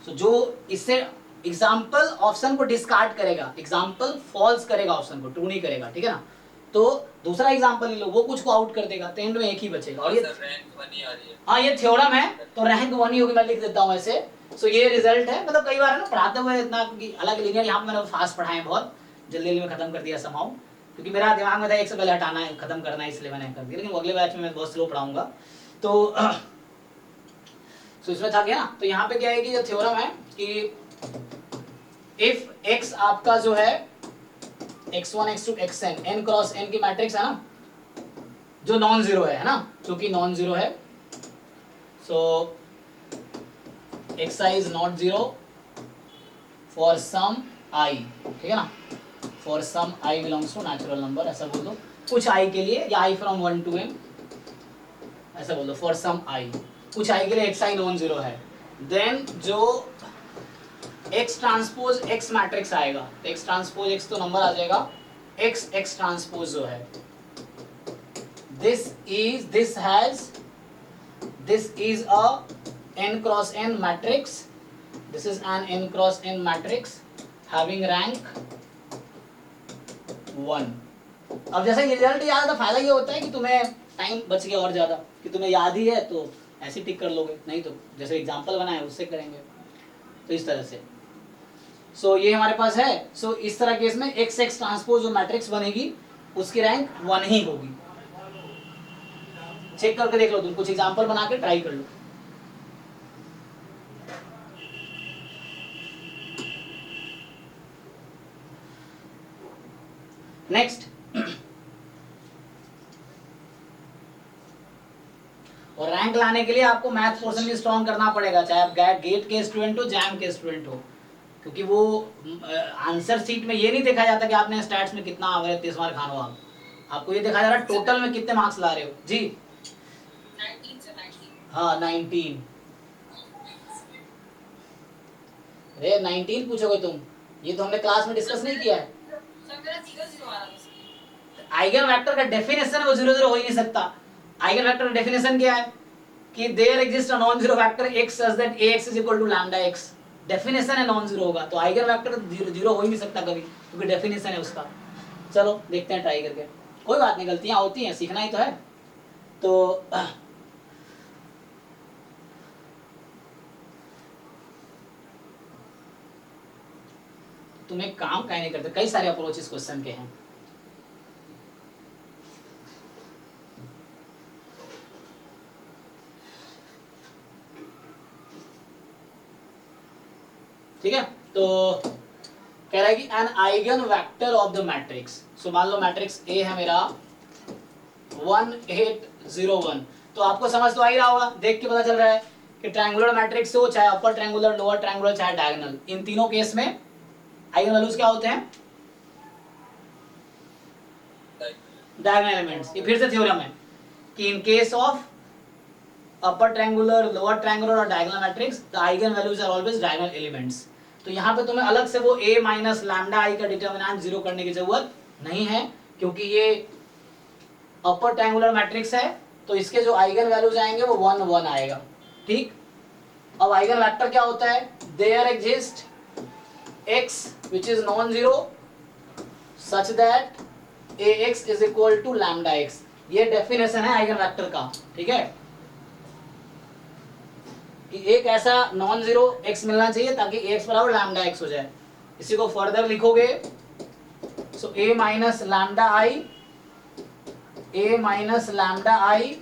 तो जो इससे एग्जाम्पल ऑप्शन को डिस्कार्ड करेगा, एग्जाम्पल फॉल्स करेगा, ऑप्शन को ट्रू नहीं करेगा, ठीक है ना, तो दूसरा एग्जाम्पल ले लो, वो कुछ को आउट कर देगा, तो एंड में एक ही बचेगा। और ये रैंक 1 ही आ रही है। हाँ, ये थ्योरम है, तो रैंक 1 ही होगी, मैं लिख देता हूँ ऐसे। सो ये रिजल्ट है, मतलब कई बार है ना पढ़ाते हुए इतना, क्योंकि अलग लिनियर यहाँ पे मैंने फास्ट पढ़ाए हैं, बहुत जल्दी में खत्म कर दिया समाउ, क्योंकि मेरा दिमाग में था एक से पहले हटाना है, खत्म करना है, इसलिए मैंने कर दिया, लेकिन अगले बैच में मैं बहुत स्लो पढ़ाऊंगा। तो इसमें था क्या ना, तो यहाँ पे क्या है कि जो थ्योरम है कि इफ x आपका जो है x1 x2 xn, n cross n की मैट्रिक्स है ना, जो नॉन जीरो है ना, क्योंकि नॉन जीरो है, so xi is not zero for some i, ठीक है ना, for some i belongs to natural number, ऐसा बोल दो, कुछ i के लिए, या i फ्रॉम 1 to n, ऐसा बोल दो, फॉर सम i, कुछ i के लिए xi नॉन जीरो है, देन जो x ट्रांसपोज x मैट्रिक्स आएगा, तो x ट्रांसपोज x तो नंबर आ जाएगा, x ट्रांसपोज जो है, this is a n cross n matrix, this is an n cross n matrix having rank 1। अब जैसा ये रिजल्ट याद है, फायदा ये होता है कि तुम्हें टाइम बच गया और ज्यादा, कि तुम्हें याद ही है तो ऐसे टिक कर लोगे, नहीं तो जैसे एग्जांपल बनाए उससे करेंगे, तो इस तरह से। सो ये हमारे पास है, सो इस तरह केस में x ट्रांसपोज जो मैट्रिक्स बनेगी उसकी रैंक 1 ही होगी। चेक करके देख लो, तुम कुछ एग्जांपल बना के ट्राई कर लो। नेक्स्ट, और रैंक लाने के लिए आपको मैथ पोर्शन भी स्ट्रॉन्ग करना पड़ेगा, चाहे आप गेट के स्टूडेंट हो, जैम के स्टूडेंट हो, क्योंकि वो आंसर सीट में ये नहीं देखा जाता कि आपने स्टैट्स में कितना आ गया 30 मार्क खानो आप, आपको ये देखा जा रहा है टोटल में कितने मार्क्स ला रहे हो जी। 19 से 19। हाँ 19, अरे 19 पूछोगे तुम, ये तो हमने क्लास में डिस्कस नहीं किया है। सर मेरा 0 0 आ रहा है। आइगन वेक्टर का डेफिनेशन वो 0 0 हो ही नहीं सकता। आइगन वेक्टर का डेफिनेशन क्या है कि there exist a non zero vector x such that ax is equal to lambda x, definition है नॉन जीरो होगा, तो आइगन वेक्टर 0 हो ही नहीं सकता कभी, क्योंकि डेफिनेशन है उसका। चलो देखते हैं ट्राई करके, कोई बात नहीं, गलतियां होती हैं, सीखना ही तो है। तो तुम एक काम काहे नहीं करते, कई सारे अप्रोच इस क्वेश्चन के हैं। ठीक है, तो कह रहा है कि an eigen vector of the matrix, so मान लो मैट्रिक्स ए है मेरा 1801, तो आपको समझ तो आ ही रहा होगा, देख के पता चल रहा है कि ट्रायंगुलर मैट्रिक्स हो, चाहे अपर ट्रायंगुलर, लोअर ट्रायंगुलर, चाहे डायगोनल, इन तीनों केस में आइगन वैल्यूज क्या होते हैं, डायगोनल एलिमेंट्स। ये फिर से थ्योरम है कि in case of upper triangular, lower triangular और diagonal matrix the eigen values are always diagonal elements. तो यहाँ पे तुम्हें अलग से वो a माइनस लैम्डा आई का डिटर्मिनेंट 0 करने की जरूरत नहीं है, क्योंकि ये अपर ट्रायंगुलर मैट्रिक्स है, तो इसके जो आइगन वैल्यूज आएंगे वो 1 1 आएगा। ठीक, अब आइगन वेक्टर क्या होता है, there exist x which is non zero such that ax is equal to lambda x, ये डेफिनेशन है आइगन वेक्टर का। ठीक है, कि एक ऐसा नॉन जीरो x मिलना चाहिए ताकि x बराबर लैम्डा x हो जाए। इसी को फर्दर लिखोगे, so a minus lambda I, a minus lambda I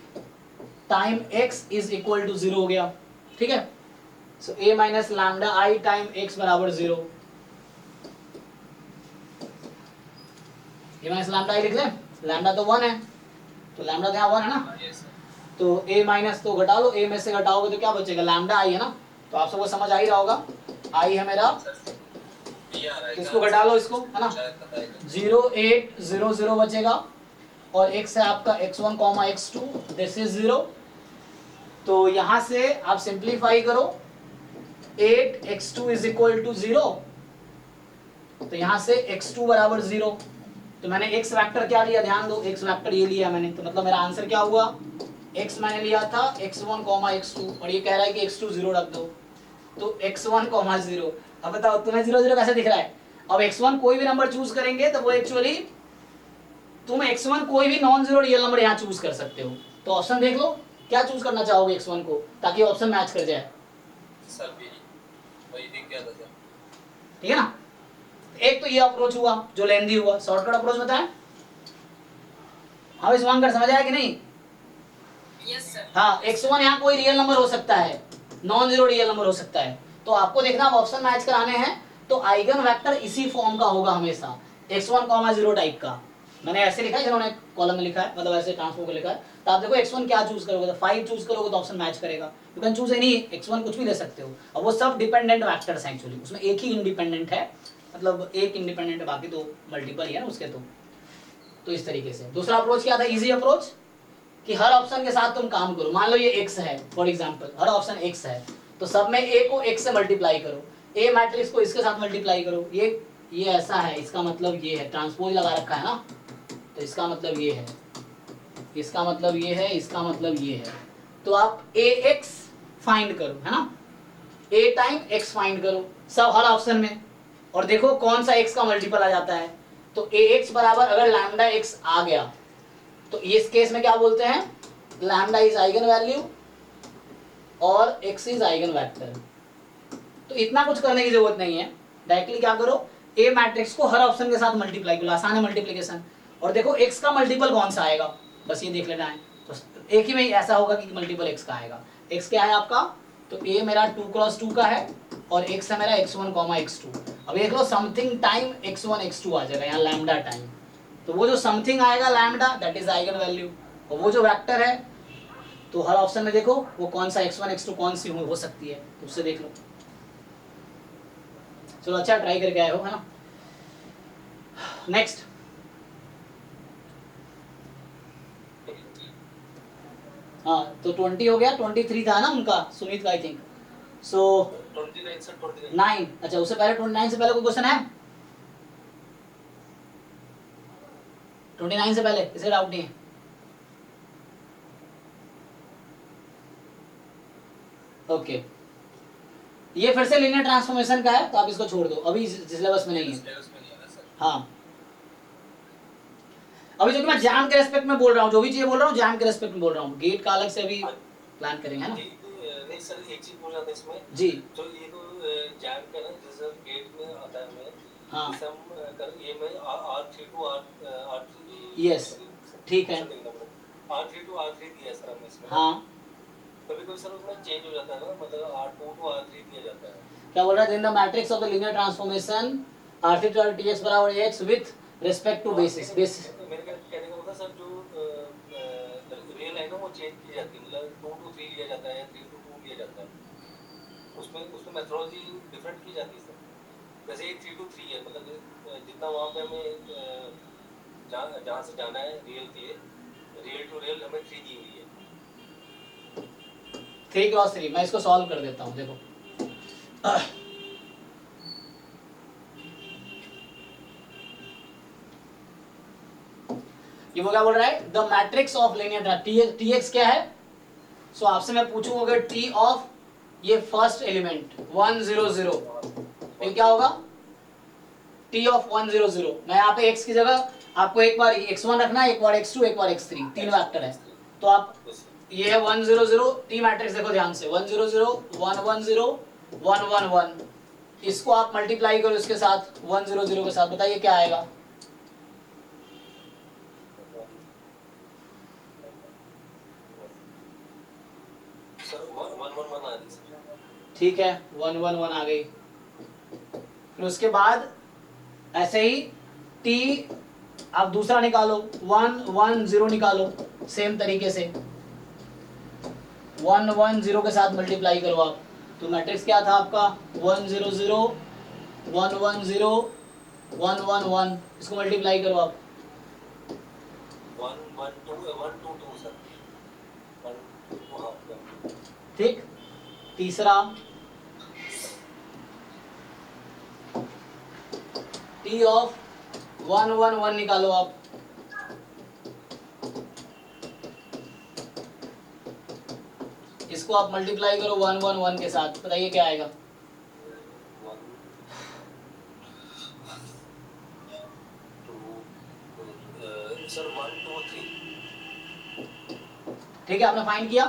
time x is equal to 0 हो गया। ठीक है, so a minus lambda I time x बराबर 0, a माइनस लैम्डा आई लिख लें, लैम्डा तो 1 है, तो लैम्डा तो यहाँ 1 है ना, तो a माइनस तो घटा लो, a में से घटाओगे तो क्या बचेगा, लैम्डा आई है ना, तो आप सबको समझ आ ही रहा होगा, आई है मेरा, इसको घटा लो, इसको है ना, 0 8 0 0 बचेगा, और x है आपका x1 x2, दिस इज 0। तो यहाँ से आप सिंप्लीफाई करो, 8 x2 इज इक्वल टू 0, तो यहाँ से x2 बराबर 0, तो मैंने x वेक्टर क्या लिया, ध्यान दो, x वेक्टर ये लिया मैंने, तो मतलब मेरा आंसर क्या हुआ, x मैंने लिया था x1 x2, और ये कह रहा है कि x2 0 रख दो, तो x1 0। अब बताओ तुम्हें 0 0 कैसे दिख रहा है। अब x1 कोई भी नंबर चूज करेंगे तो वो एक्चुअली तुम x1 कोई भी नॉन जीरो रियल नंबर यहाँ चूज कर सकते हो। तो ऑप्शन देख लो, क्या चूज करना चाहोगे x1 को, ताकि ऑप्शन मैच कर जाए। सर भी वही दिख गया था सर, ठीक है ना, एक तो ये अप्रोच हुआ जो लेंदी हुआ, शॉर्टकट अप्रोच बताएं। हाँ शुभंकर समझ आया कि नहीं। Yes sir. हाँ, x1 यहाँ कोई रियल नंबर हो सकता है, नॉन जीरो रियल नंबर हो सकता है, तो आपको देखना अब ऑप्शन मैच कराने हैं, तो आइगन वेक्टर इसी फॉर्म का होगा हमेशा, x1 0 टाइप का। मैंने ऐसे लिखा है, जिन्होंने कॉलम में लिखा है, मतलब ऐसे ट्रांसफॉर्म को लिखा है, तो आप देखो x1 क्या चूज करोगे, तो 5 चूज करोगे तो ऑप्शन मैच करेगा। You can choose any x1, कुछ भी ले सकते हो। अब वो सब डिपेंडेंट वेक्टर्स हैं एक्चुअली, उसमें एक ही इंडिपेंडेंट है, मतलब एक इंडिपेंडेंट है, बाकी तो मल्टीपल ही है ना उसके। तो इस तरीके से दूसरा अप्रोच क्या था, इजी अप्रोच, कि हर ऑप्शन के साथ तुम काम करो। मान लो ये x है for example, her option x है, तो सब में a को x से मल्टीप्लाई करो, a मैट्रिक्स को इसके साथ मल्टीप्लाई करो, ये ऐसा है, इसका मतलब ये है, ट्रांसपोज लगा रखा है ना, तो इसका मतलब ये है, इसका मतलब ये है, इसका मतलब ये है। तो आप ax फाइंड करो, है ना, a टाइम x फाइंड करो सब हर ऑप्शन में, और देखो कौन सा x का मल्टीपल आ जाता है। तो ax बराबर अगर लैम्डा x आ गया तो इस केस में क्या बोलते हैं, लैम्डा इज आइगन वैल्यू और x इज आइगन वेक्टर। तो इतना कुछ करने की जरूरत नहीं है, डायरेक्टली क्या करो, a मैट्रिक्स को हर ऑप्शन के साथ मल्टीप्लाई करो, आसान है मल्टीप्लिकेशन, और देखो x का मल्टीपल कौन सा आएगा, बस ये देख लेना है। तो एक ही में ऐसा होगा कि मल्टीपल x का आएगा। x क्या है आपका, तो a मेरा 2 × 2 का है, और x है मेरा x1 x2। अब देख लो समथिंग टाइम x1 x2 आ जाएगा यहाँ लैम्डा टाइम, तो वो जो समथिंग आएगा lambda that is eigen value, और वो जो वेक्टर है तो हर ऑप्शन में देखो वो कौन सा x1 x2 कौन सी हो सकती है, तो उससे देख लो। चलो अच्छा ट्राई करके आए हो, है ना। नेक्स्ट हाँ, तो 20 हो गया, 23 था ना उनका, सुमित का आई थिंक। सो 29 से 29 9, अच्छा उससे पहले 29 से पहले कोई क्वेश्चन है? 29 से पहले किसी डाउट नहीं है? ओके ये फिर से लीनियर ट्रांसफॉर्मेशन का है, तो आप इसको छोड़ दो, अभी सिलेबस में नहीं है। सिलेबस में नहीं है ना सर। हाँ अभी जो कि मैं जैम के रेस्पेक्ट में बोल रहा हूँ, जो भी चीजें बोल रहा हूँ जैम के रेस्पेक्ट में बोल रहा हूँ, गेट का अलग से अभी प्लान करेंगे, है ना। नहीं सर, एक चीज बोल रहा था इसमें जी जो ये तो जैम का ना, जैसे गेट में आता है में हाँ इसे हम कर ये में R3 टू R3 Yes, ठीक है। R3 टू R3 दिया सर हमने इसमें। हाँ कभी कभी सर उसमें चेंज हो जाता है ना, मतलब R2 टू R3 दिया जाता है। क्या बोल रहा है, in the matrix of the linear transformation R3 to Tx बराबर x with respect to basis. मेरे कहने का मतलब सर जो रियल है ना वो चेंज की जाती है, मतलब 2 to 3 लिया जाता है या 3 to 2 लिया जाता है, उसमें मेथोडोलॉजी डिफरेंट की जाती है सर। जैसे ये 3 to 3 है, मतलब जितना वहाँ पे हमें जहाँ से जाना है रियल के लिए, रियल टू रियल हमें 3 दी हुई है। 3 क्रॉस 3 मैं इसको सॉल्व कर देता हूँ, देखो ये वो क्या बोल रहा है, the matrix of linear Tx क्या है। सो आपसे मैं पूछूंगा अगर T ऑफ ये फर्स्ट एलिमेंट 1 0 0, ये क्या होगा, T ऑफ 1 0 0। मैं यहाँ पे x की जगह आपको एक बार x1 रखना है, एक बार x2 एक बार x3, 3 वेक्टर है, तो आप ये है 1 0 0 T मैट्रिक्स देखो ध्यान से, 1 0 0 1 1 0 1 1 1, इसको आप मल्टीप्लाई करो इसके साथ 1 0 0 के साथ, बताइए क्या आएगा। सर 1 1 1 आ रही सर। ठीक है 1 1 1 आ गई, फिर उसके बाद ऐसे ही T आप दूसरा निकालो 1 1 0 निकालो, सेम तरीके से 1 1 0 के साथ मल्टीप्लाई करो आप, तो मैट्रिक्स क्या था आपका 1 0 0 1 1 0 1 1 1, इसको मल्टीप्लाई करो आप 1 1 2 1 2 2 सर 1 2 हाँ। ठीक। तीसरा T ऑफ 1 1 1 निकालो आप, इसको आप मल्टीप्लाई करो 1 1 1 के साथ, बताइए क्या आएगा। सर 1 2 3 ठीक है आपने फाइंड किया।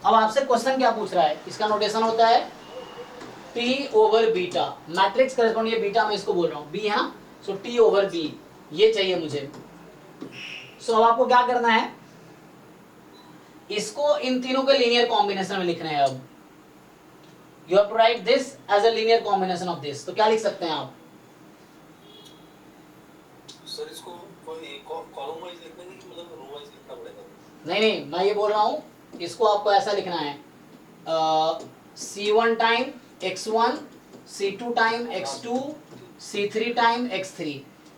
अब आपसे क्वेश्चन क्या पूछ रहा है, इसका नोटेशन होता है T over beta, matrix correspond, ये बीटा मैं इसको बोल रहा हूँ B है ना, सो T ओवर B ये चाहिए मुझे। सो अब आपको क्या करना है, इसको इन तीनों के लीनियर कॉम्बिनेशन में लिखना है। अब you have to write this as a linear combination of this, तो क्या लिख सकते हैं आप। सर इसको कॉलम वाइज लिखना है कि मतलब रो वाइज लिखना पड़ेगा। नहीं नहीं मैं ये बोल रहा हूँ, इसको आपको ऐसा लिखना है C1 time x1, C2 time x2, C3 time x3,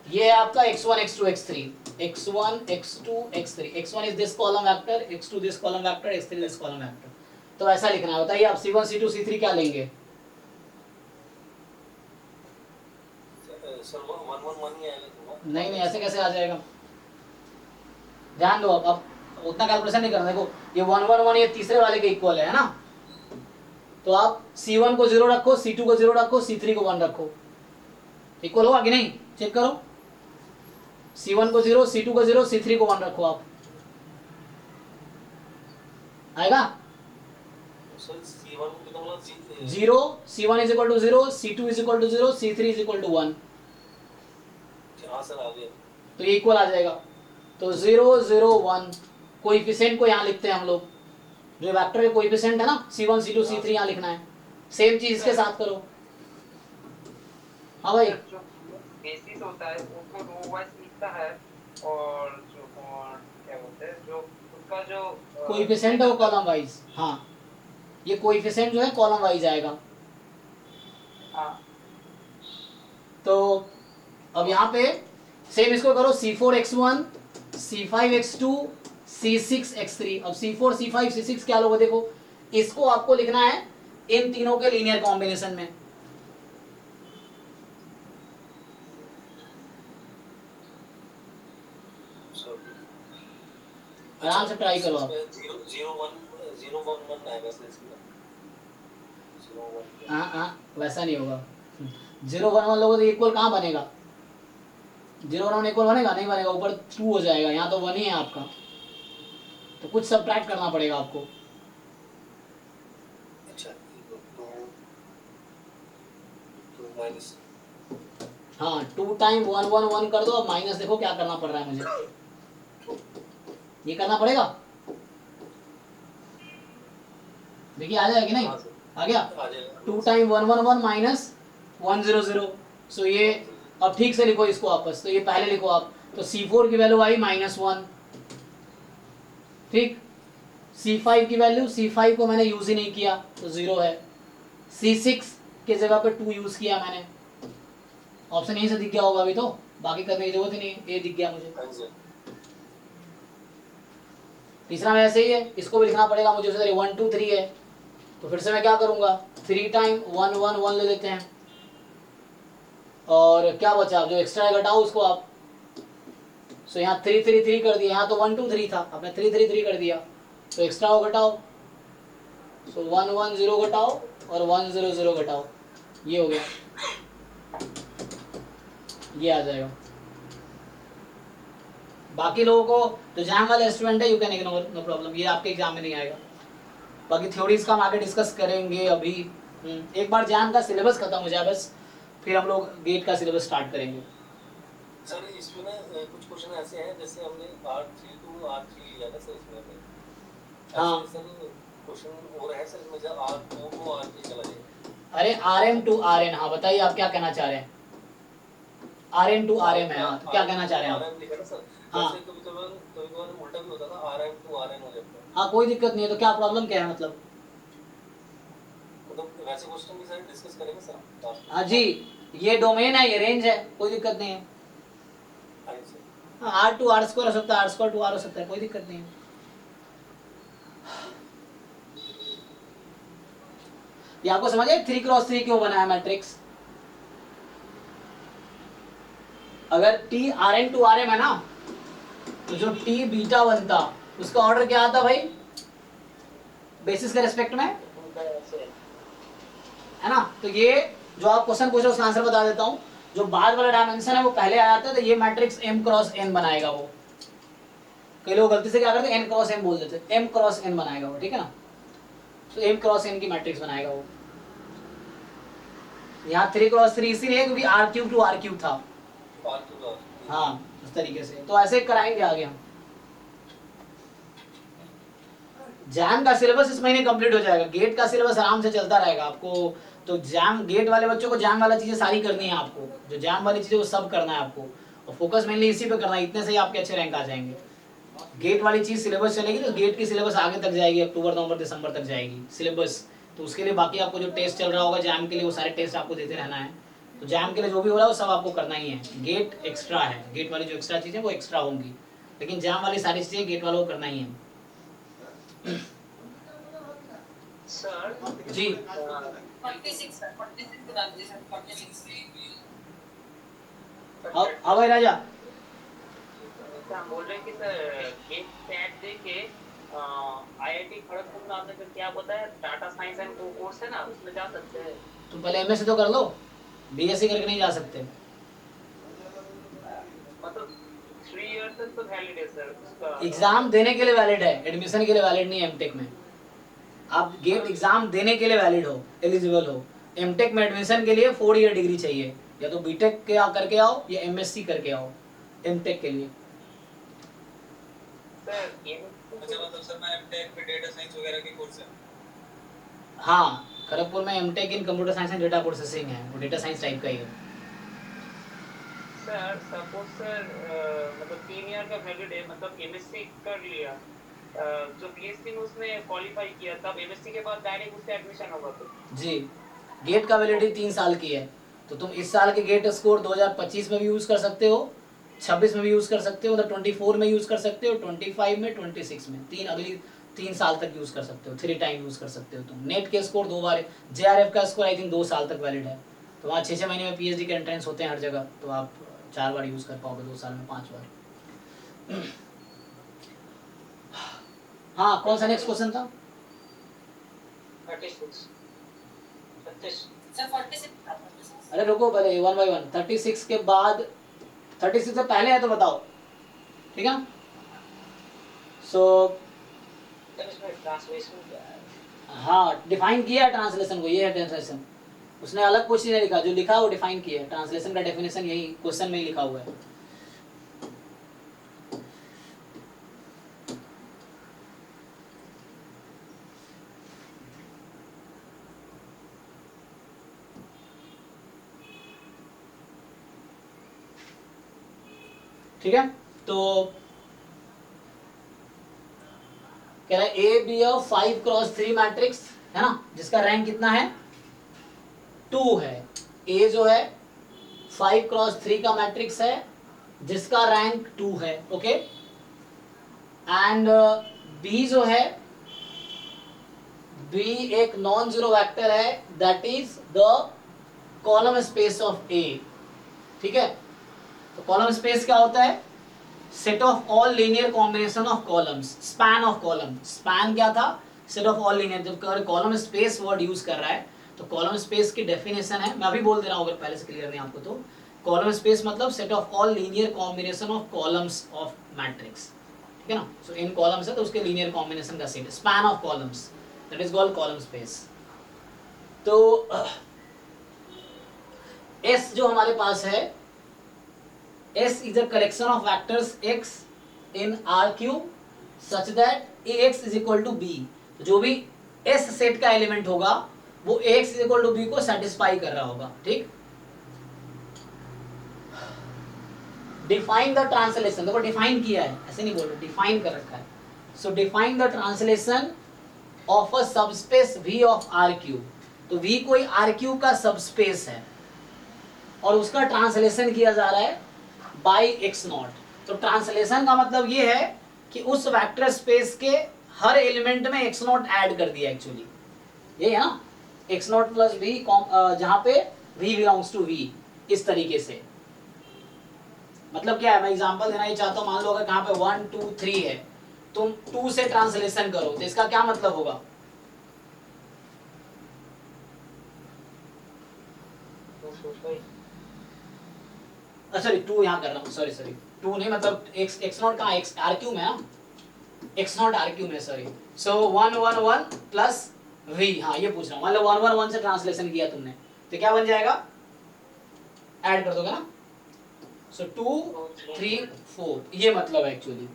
ये है आपका x1 x2 x3, x1 x2 x3, x1 is this column vector, x2 this column vector, x3 this column vector, तो ऐसा लिखना है। बताइए आप C1 C2 C3 क्या लेंगे। सर 1 1 1 ही आएगा। नहीं नहीं ऐसे कैसे आ जाएगा, ध्यान दो। अब उतना कैलकुलेशन नहीं करना, देखो ये 1 1 1 ये तीसरे वाले के इक्वल है ना, तो आप C1 को 0 रखो, C2 को 0 रखो, C3 को 1 रखो, इक्वल होगा कि नहीं चेक करो। C1 को 0, C2 को 0, C3 को 1 रखो आप, आएगा सर C1 कितना मतलब 0, C1 is equal to 0, C2 is equal to 0, C3 is equal to 1, हाँ सर आ गया। तो ये इक्वल आ जाएगा। तो 0 0 1 कोएफिशिएंट को यहाँ लिखते हैं हम लोग, जो वेक्टर के कोएफिशिएंट है ना C1 C2 C3 यहाँ लिखना है, सेम चीज इसके साथ करो। हाँ भाई जो बेसिस होता है उसको रो वाइज लिखता है और जो और क्या बोलते हैं जो उसका जो कोएफिशिएंट है वो कॉलम वाइज, हाँ ये कोएफिशिएंट जो है कॉलम वाइज आएगा। हाँ तो अब यहाँ पे सेम इसको करो C4x1 C5x2 C6x3। अब C4 C5 C6 क्या लोगे, देखो इसको आपको लिखना है इन तीनों के लीनियर कॉम्बिनेशन में। आराम से ट्राई करो आप। 0 1 आएगा सर इसमें 0 1 हाँ वैसा नहीं होगा। 0 1 1 लोगों तो इक्वल कहाँ बनेगा, 0 1 1 इक्वल बनेगा नहीं बनेगा, ऊपर 2 हो जाएगा, यहाँ तो 1 ही है आपका, तो कुछ सब्ट्रैक्ट करना पड़ेगा आपको। अच्छा तो माइनस हाँ 2 टाइम 1 1 1 कर दो। अब माइनस देखो क्या करना पड़ रहा है मुझे, ये करना पड़ेगा, देखिए आ जाएगा कि नहीं, आ गया। 2 टाइम 1 1 1 माइनस 1 0 0। सो ये अब ठीक से लिखो इसको वापस, तो ये पहले लिखो आप, तो C4 की वैल्यू आई -1, ठीक। C5 की वैल्यू, C5 को मैंने यूज ही नहीं किया तो 0 है। C6 के जगह पे 2 यूज किया मैंने, ऑप्शन यहीं से दिख गया होगा अभी, तो बाकी करने की जरूरत ही नहीं, ये दिख गया मुझे। तीसरा में ऐसे ही है, इसको भी लिखना पड़ेगा मुझे, 1 2 3 है, तो फिर से मैं क्या करूंगा 3 टाइम 1 1 1 ले लेते हैं, और क्या बचा जो एक्स्ट्रा है घटाओ उसको आप। सो यहाँ 3 3 3 कर दिया, यहाँ तो 1 2 3 था, आपने 3 3 3 कर दिया, तो एक्स्ट्रा हो घटाओ, सो 1 1 0 घटाओ और 1 0 0 घटाओ, ये हो गया, ये आ जाएगा। बाकी लोगों को जो जैम वाले स्टूडेंट है you can ignore, no problem, ये आपके एग्जाम में नहीं आएगा। बाकी थ्योरीज का हम आगे डिस्कस करेंगे अभी। एक बार जैम का सिलेबस खत्म हो जाए बस, फिर हम लोग गेट का सिलेबस स्टार्ट करेंगे। सर इसमें ना कुछ क्वेश्चन ऐसे हैं जैसे हमने R3 to R3 लिया था सर इसमें, हाँ सर क्वेश्चन हो रहा है सर इसमें जब R2 to R3 चला जाए। अरे RM to RN, हाँ बताइए आप क्या कहना चाह रहे हैं। RN to RM है, हाँ तो क्या कहना चाह रहे हैं आप। RM लिखा ना सर, हाँ। जैसे कभी-कभार उल्टा भी होता था, RM to RN हो जाता है। हाँ कोई दिक्कत नहीं है, तो क्या प्रॉब्लम क्या है मतलब। मतलब वैसे क्वेश्चन भी सर डिस्कस करेंगे सर। हाँ जी, ये डोमेन है, ये रेंज है, कोई दिक्कत नहीं है। हाँ जी सर। हाँ R to R स्क्वायर हो सकता है, R स्क्वायर to R हो सकता है, कोई दिक्कत नहीं है। ये आपको समझ आए 3x3 क्यों बना है मैट्रिक्स। अगर T Rn to Rm है ना, तो जो T बीटा बनता उसका ऑर्डर क्या आता भाई, बेसिस के रेस्पेक्ट में, है ना। तो ये जो आप क्वेश्चन पूछ रहे हो उसका आंसर बता देता हूँ। जो बाद वाला डायमेंशन है वो पहले आया था, तो ये मैट्रिक्स M क्रॉस N बनाएगा वो। कई लोग गलती से क्या करते हैं N क्रॉस M बोल देते हैं, M क्रॉस N बनाएगा वो, ठीक है ना। तो M क्रॉस N की मैट्रिक्स बनाएगा वो। यहाँ 3x3 इसीलिए क्योंकि R3 to R3 था, हाँ उस तरीके से। तो ऐसे कराएंगे आगे हम। जैम का सिलेबस इस महीने कंप्लीट हो जाएगा, गेट का सिलेबस आराम से चलता रहेगा आपको। तो जैम गेट वाले बच्चों को जैम वाला चीजें सारी करनी है आपको, जो जैम वाली चीजें वो सब करना है आपको, और फोकस मेनली इसी पे करना है, इतने से ही आपके अच्छे रैंक आ जाएंगे। गेट वाली चीज सिलेबस चलेगी तो गेट की सिलेबस आगे तक जाएगी, अक्टूबर नवंबर दिसंबर तक जाएगी सिलेबस। तो उसके लिए बाकी आपको जो टेस्ट चल रहा होगा जैम के लिए, वो सारे टेस्ट आपको देते रहना है। तो जैम के लिए जो भी हो रहा है वो सब आपको करना ही है। गेट एक्स्ट्रा है, गेट वाली जो एक्स्ट्रा चीजें वो एक्स्ट्रा होंगी, लेकिन जैम वाली सारी चीजें गेट वालों को करना ही है। सर जी 46 सर, 46 बता दीजिए सर, 46। हाँ भाई राजा, सर हम बोल रहे हैं कि सर गेट सेट दे के आईआईटी खड़गपुर में आपने फिर क्या बताया, डाटा साइंस एंड कोर्स है ना, उसमें जा सकते हैं। तुम पहले एमएससी तो कर लो, बीएससी करके नहीं जा सकते। मतलब 3 इयर्स तक तो वैलिड है सर उसका। एग्जाम देने के लिए वैलिड है, एडमिशन के लिए वैलिड नहीं है एमटेक में। आप गेट एग्जाम देने के लिए वैलिड हो, एलिजिबल हो। एमटेक में एडमिशन के लिए 4 ईयर डिग्री चाहिए, या तो बीटेक के करके आओ या एमएससी करके आओ एमटेक के लिए। सर ये अच्छा मतलब सर मैं एमटेक में डेटा साइंस वगैरह के कोर्स है। हाँ खड़गपुर में MTech in computer science and data processing है, वो डेटा साइंस टाइप का ही है। सर सपोज सर मतलब 3 का वैलिड है, मतलब एमएससी कर लिया, जो बीएससी में उसने क्वालिफाई किया, तब एमएससी के बाद डायरेक्ट उसका एडमिशन होगा तो? जी, गेट का वैलिडिटी 3 साल की है, तो तुम इस साल के गेट स्कोर 2025 में भी यूज़ कर सकते हो, 26 में भी यूज़ कर सकते हो, मतलब 24 में यूज़ कर सकते हो, 25 में, 26 में, अगली 3 साल तक यूज़ कर सकते हो, 3 टाइम यूज़ कर सकते हो तुम। नेट के स्कोर 2 बार, जेआरएफ का स्कोर आई थिंक 2 साल तक वैलिड है, तो वहाँ 6-6 महीने में पीएचडी के एंट्रेंस होते हैं हर जगह, तो आप 4 बार यूज़ कर पाओगे 2 साल में, 5 बार। हाँ, कौन सा नेक्स्ट क्वेश्चन था? 36 सर 46 था, 46। अरे रुको पहले 1 by 1, 36 के बाद 36 से पहले है तो बताओ, ठीक है। सो इसमें ट्रांसलेशन क्या है? हाँ, डिफाइन किया है ट्रांसलेशन को, ये है ट्रांसलेशन, उसने अलग कुछ नहीं लिखा, जो लिखा वो डिफाइन किया है। ट्रांसलेशन का डेफिनेशन यही क्वेश्चन में ही लिखा हुआ है। ठीक है, तो कह रहा है ए बी ऑफ 5x3 मैट्रिक्स है ना, जिसका रैंक कितना है 2 है। ए जो है 5x3 का मैट्रिक्स है जिसका रैंक 2 है, ओके। एंड बी जो है, बी एक नॉन जीरो वेक्टर है, that is the column space of A, ठीक है। तो कॉलम स्पेस क्या होता है? Set of all linear combination of columns, span of column. Span क्या था? Set of all linear. जब कॉलम स्पेस वर्ड यूज कर रहा है तो कॉलम स्पेस की डेफिनेशन है, मैं अभी बोल दे रहा हूँ अगर पहले से क्लियर नहीं आपको, तो कॉलम स्पेस मतलब set of all linear combination of columns of matrix, ठीक है ना। सो इन कॉलम्स है तो उसके लीनियर कॉम्बिनेशन का set, span of columns, that is called column space. तो एस जो हमारे पास है, S is a collection of vectors x in R³ such that Ax is equal to B। जो भी S सेट का एलिमेंट होगा वो Ax is equal to B को सेटिस्फाई कर रहा होगा, ठीक। डिफाइन द ट्रांसलेशन, देखो डिफाइन किया है, ऐसे नहीं बोल रहे, डिफाइन कर रखा है। सो define the translation of a subspace V of R³। तो V कोई R³ का सबस्पेस है और उसका ट्रांसलेशन किया जा रहा है बाई एक्स नॉट। तो ट्रांसलेशन का मतलब ये है कि उस वेक्टर स्पेस के हर एलिमेंट में एक्स नॉट ऐड कर दिया, एक्चुअली ये है ना, एक्स नॉट प्लस वी, जहां पे v बिलोंग्स टू v, इस तरीके से। मतलब क्या है, मैं एग्जांपल देना ही चाहता हूं, मान लो अगर कहां पे 1 2 3 है, तुम 2 से ट्रांसलेशन करो तो इसका क्या मतलब होगा? सॉरी 2 यहाँ कर रहा हूँ, सॉरी 2 नहीं, मतलब एक्स नॉट कहाँ, एक्स R³ में, हाँ एक्स नॉट R³ में, सॉरी। सो 1 1 1 प्लस v, हाँ ये पूछ रहा हूँ, मतलब 1 1 1 से ट्रांसलेशन किया तुमने तो क्या बन जाएगा, ऐड कर दोगे ना। सो 2 3 4, ये मतलब है एक्चुअली।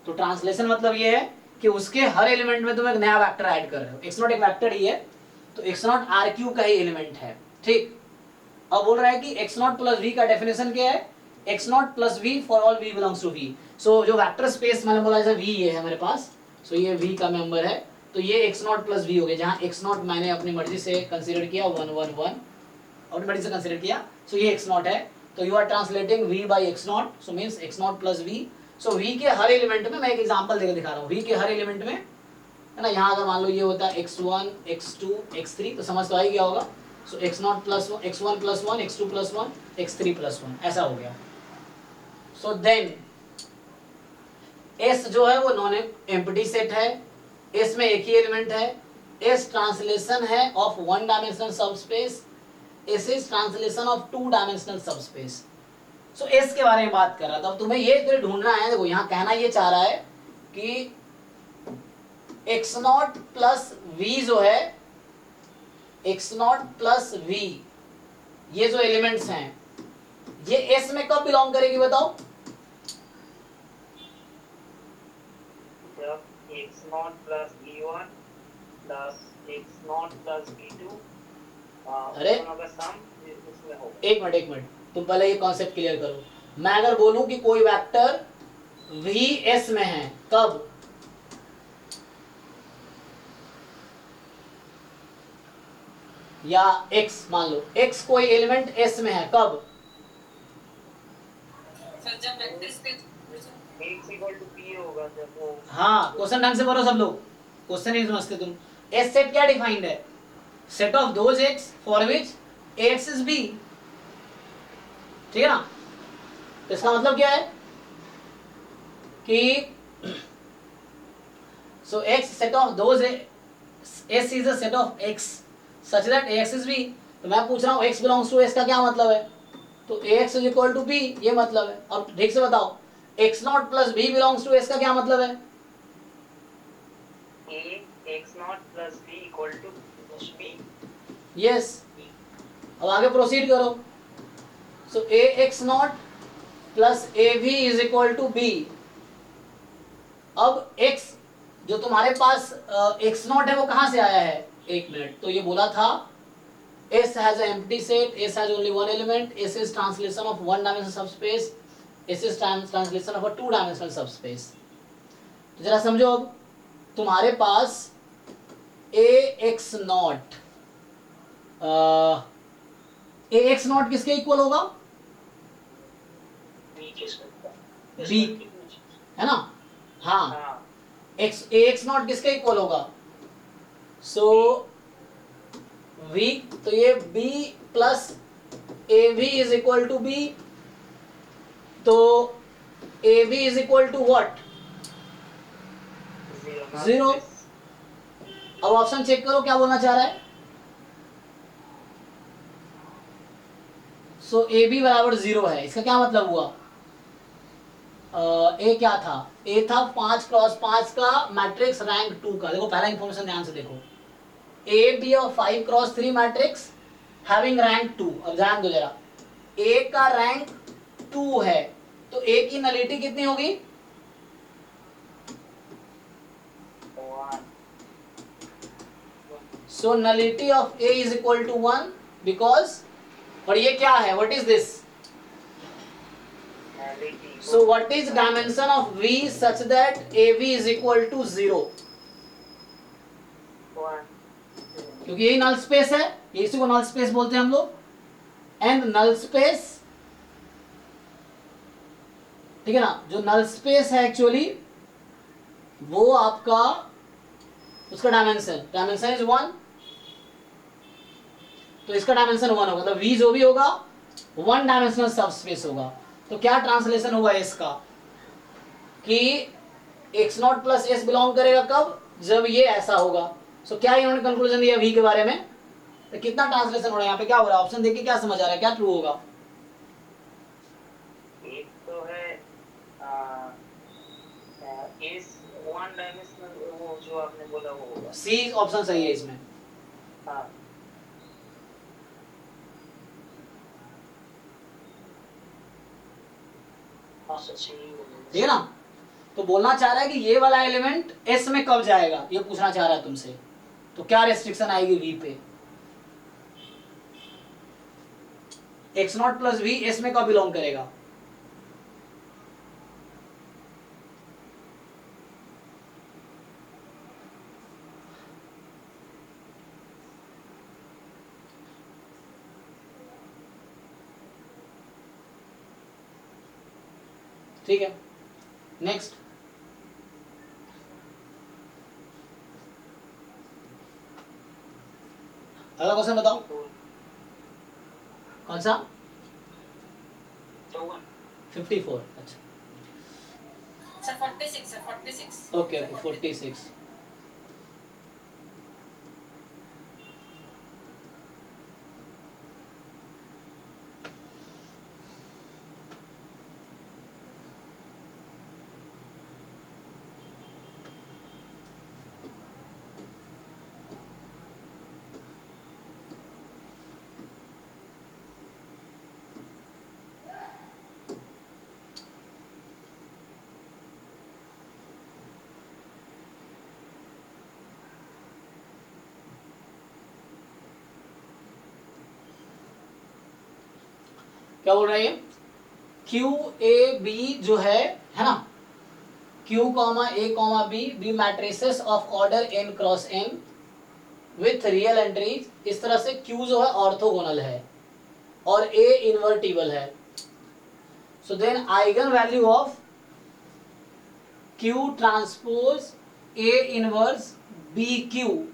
तो ट्रांसलेशन मतलब ये है कि उसके हर एलिमेंट में तुम एक नया वेक्टर ऐड कर रहे हो। एक्स नॉट एक वेक्टर ही है, तो एक्स नॉट R³ का ही एलिमेंट है, ठीक। अब बोल रहा है कि x नॉट प्लस वी का डेफिनेशन क्या है, x naught plus v for all v belongs to v। So जो वेक्टर स्पेस मैंने बोला जैसे v ये है मेरे पास, सो ये v का मेंबर है, तो ये x नॉट प्लस v हो गया, जहाँ x नॉट मैंने अपनी मर्जी से कंसीडर किया 1 1 1, अपनी मर्जी से कंसीडर किया, सो ये x नॉट है, तो you are translating v by x naught, so means x naught plus v। So v के हर एलिमेंट में, मैं एक एग्जाम्पल देकर दिखा रहा हूँ, v के हर एलिमेंट में है ना, यहाँ अगर मान लो ये होता है x1 x2 x3, तो समझ तो आ ही गया होगा। सो x naught plus x1 plus 1 x2 plus 1 x3 plus 1, ऐसा हो गया। सो देन S जो है वो नॉन एम्प्टी सेट है, S में एक ही एलिमेंट है, S ट्रांसलेशन है of 1 dimensional subspace, S is translation of 2 dimensional subspace. So S के बारे में बात कर रहा था। अब तुम्हें ये ढूंढना है, देखो यहाँ कहना ये चाह रहा है कि x नॉट प्लस v जो है, x नॉट प्लस v, ये जो एलिमेंट्स हैं ये S में कब बिलोंग करेगी बताओ? जब x naught plus v1 plus x naught plus v2, अरे दोनों का सम इसमें होगा। एक मिनट तुम पहले ये कॉन्सेप्ट क्लियर करो। मैं अगर बोलूं कि कोई वेक्टर वी एस में है, कब? या एक्स, मान लो एक्स कोई एलिमेंट एस में है, कब? सर जब vector space x equal to p होगा जब वो हाँ, क्वेश्चन ढंग से पढ़ो सब लोग, क्वेश्चन नहीं समझते तुम। एस सेट क्या डिफाइंड है? Set of those x for which x is B, ठीक है ना? तो इसका मतलब क्या है कि so x set of those S is a set of x such that x is B. तो मैं पूछ रहा हूँ एक्स बिलोंग्स टू एस का क्या मतलब है? तो x is equal to B, ये मतलब है। अब ठीक से बताओ, x naught plus B belongs to S का क्या मतलब है? a x naught plus b equal to b। Yes, अब आगे प्रोसीड करो। So A x naught plus A भी इज इक्वल टू बी। अब x जो तुम्हारे पास x नॉट है वो कहां से आया है? एक मिनट, तो ये बोला था S has an empty set, S has only one element, S is translation of one dimensional subspace, S is translation of a two dimensional subspace। तो जरा समझो, अब तुम्हारे पास A x naught, A x naught किसके equal होगा? B, है ना? हाँ, हाँ एक्स ए एक्स नॉट किसके इक्वल होगा? सो v, तो ये b plus A v is equal to B. तो A v is equal to what? 0। अब ऑप्शन चेक करो क्या बोलना चाह रहा है। सो ए बी बराबर 0 है, इसका क्या मतलब हुआ? ए क्या था? ए था 5x5 का मैट्रिक्स रैंक 2 का। देखो पहला इंफॉर्मेशन ध्यान से देखो, A B of 5x3 matrix having rank 2। अब ध्यान दो जरा, ए का रैंक 2 है, तो ए की नलिटी कितनी होगी? So nullity of A is equal to 1 because, और ये क्या है? What is this? So what is dimension of v such that A v is equal to 0? क्योंकि यही नल स्पेस है, ये इसी को नल स्पेस बोलते हैं हम लोग। एंड नल स्पेस, ठीक है ना, जो नल स्पेस है एक्चुअली वो आपका, उसका डायमेंशन इज 1, तो इसका डायमेंशन 1 होगा। तो v जो भी होगा 1 डायमेंशनल सबस्पेस होगा। तो क्या ट्रांसलेशन हुआ इसका कि x naught plus S belong करेगा कब? जब ये ऐसा होगा। सो क्या इन्होंने कंक्लूजन दिया v के बारे में? तो कितना ट्रांसलेशन हो रहा है यहाँ पे, क्या हो रहा है? ऑप्शन देख के क्या समझ आ रहा है, क्या ट्रू होगा? एक तो है इस वन डायमेंशनल, वो जो आपने बोला वो होगा। सी ऑप्शन सही है इसमें। हाँ ठीक है ना? तो बोलना चाह रहा है कि ये वाला एलिमेंट एस में कब जाएगा, ये पूछना चाह रहा है तुमसे। तो क्या रेस्ट्रिक्शन आएगी v पे? X naught plus V S में कब बिलोंग करेगा? ठीक है, नेक्स्ट। अगला क्वेश्चन बताओ, कौन सा? 54। अच्छा, सर 46 सर 46। Okay okay 46। क्या बोल रहा है ये? क्यू ए बी जो है ना, Q comma A comma B be matrices of order n cross m with real entries. इस तरह से Q जो है ऑर्थोगोनल है और A इन्वर्टिबल है. So then eigen value of Q transpose A inverse BQ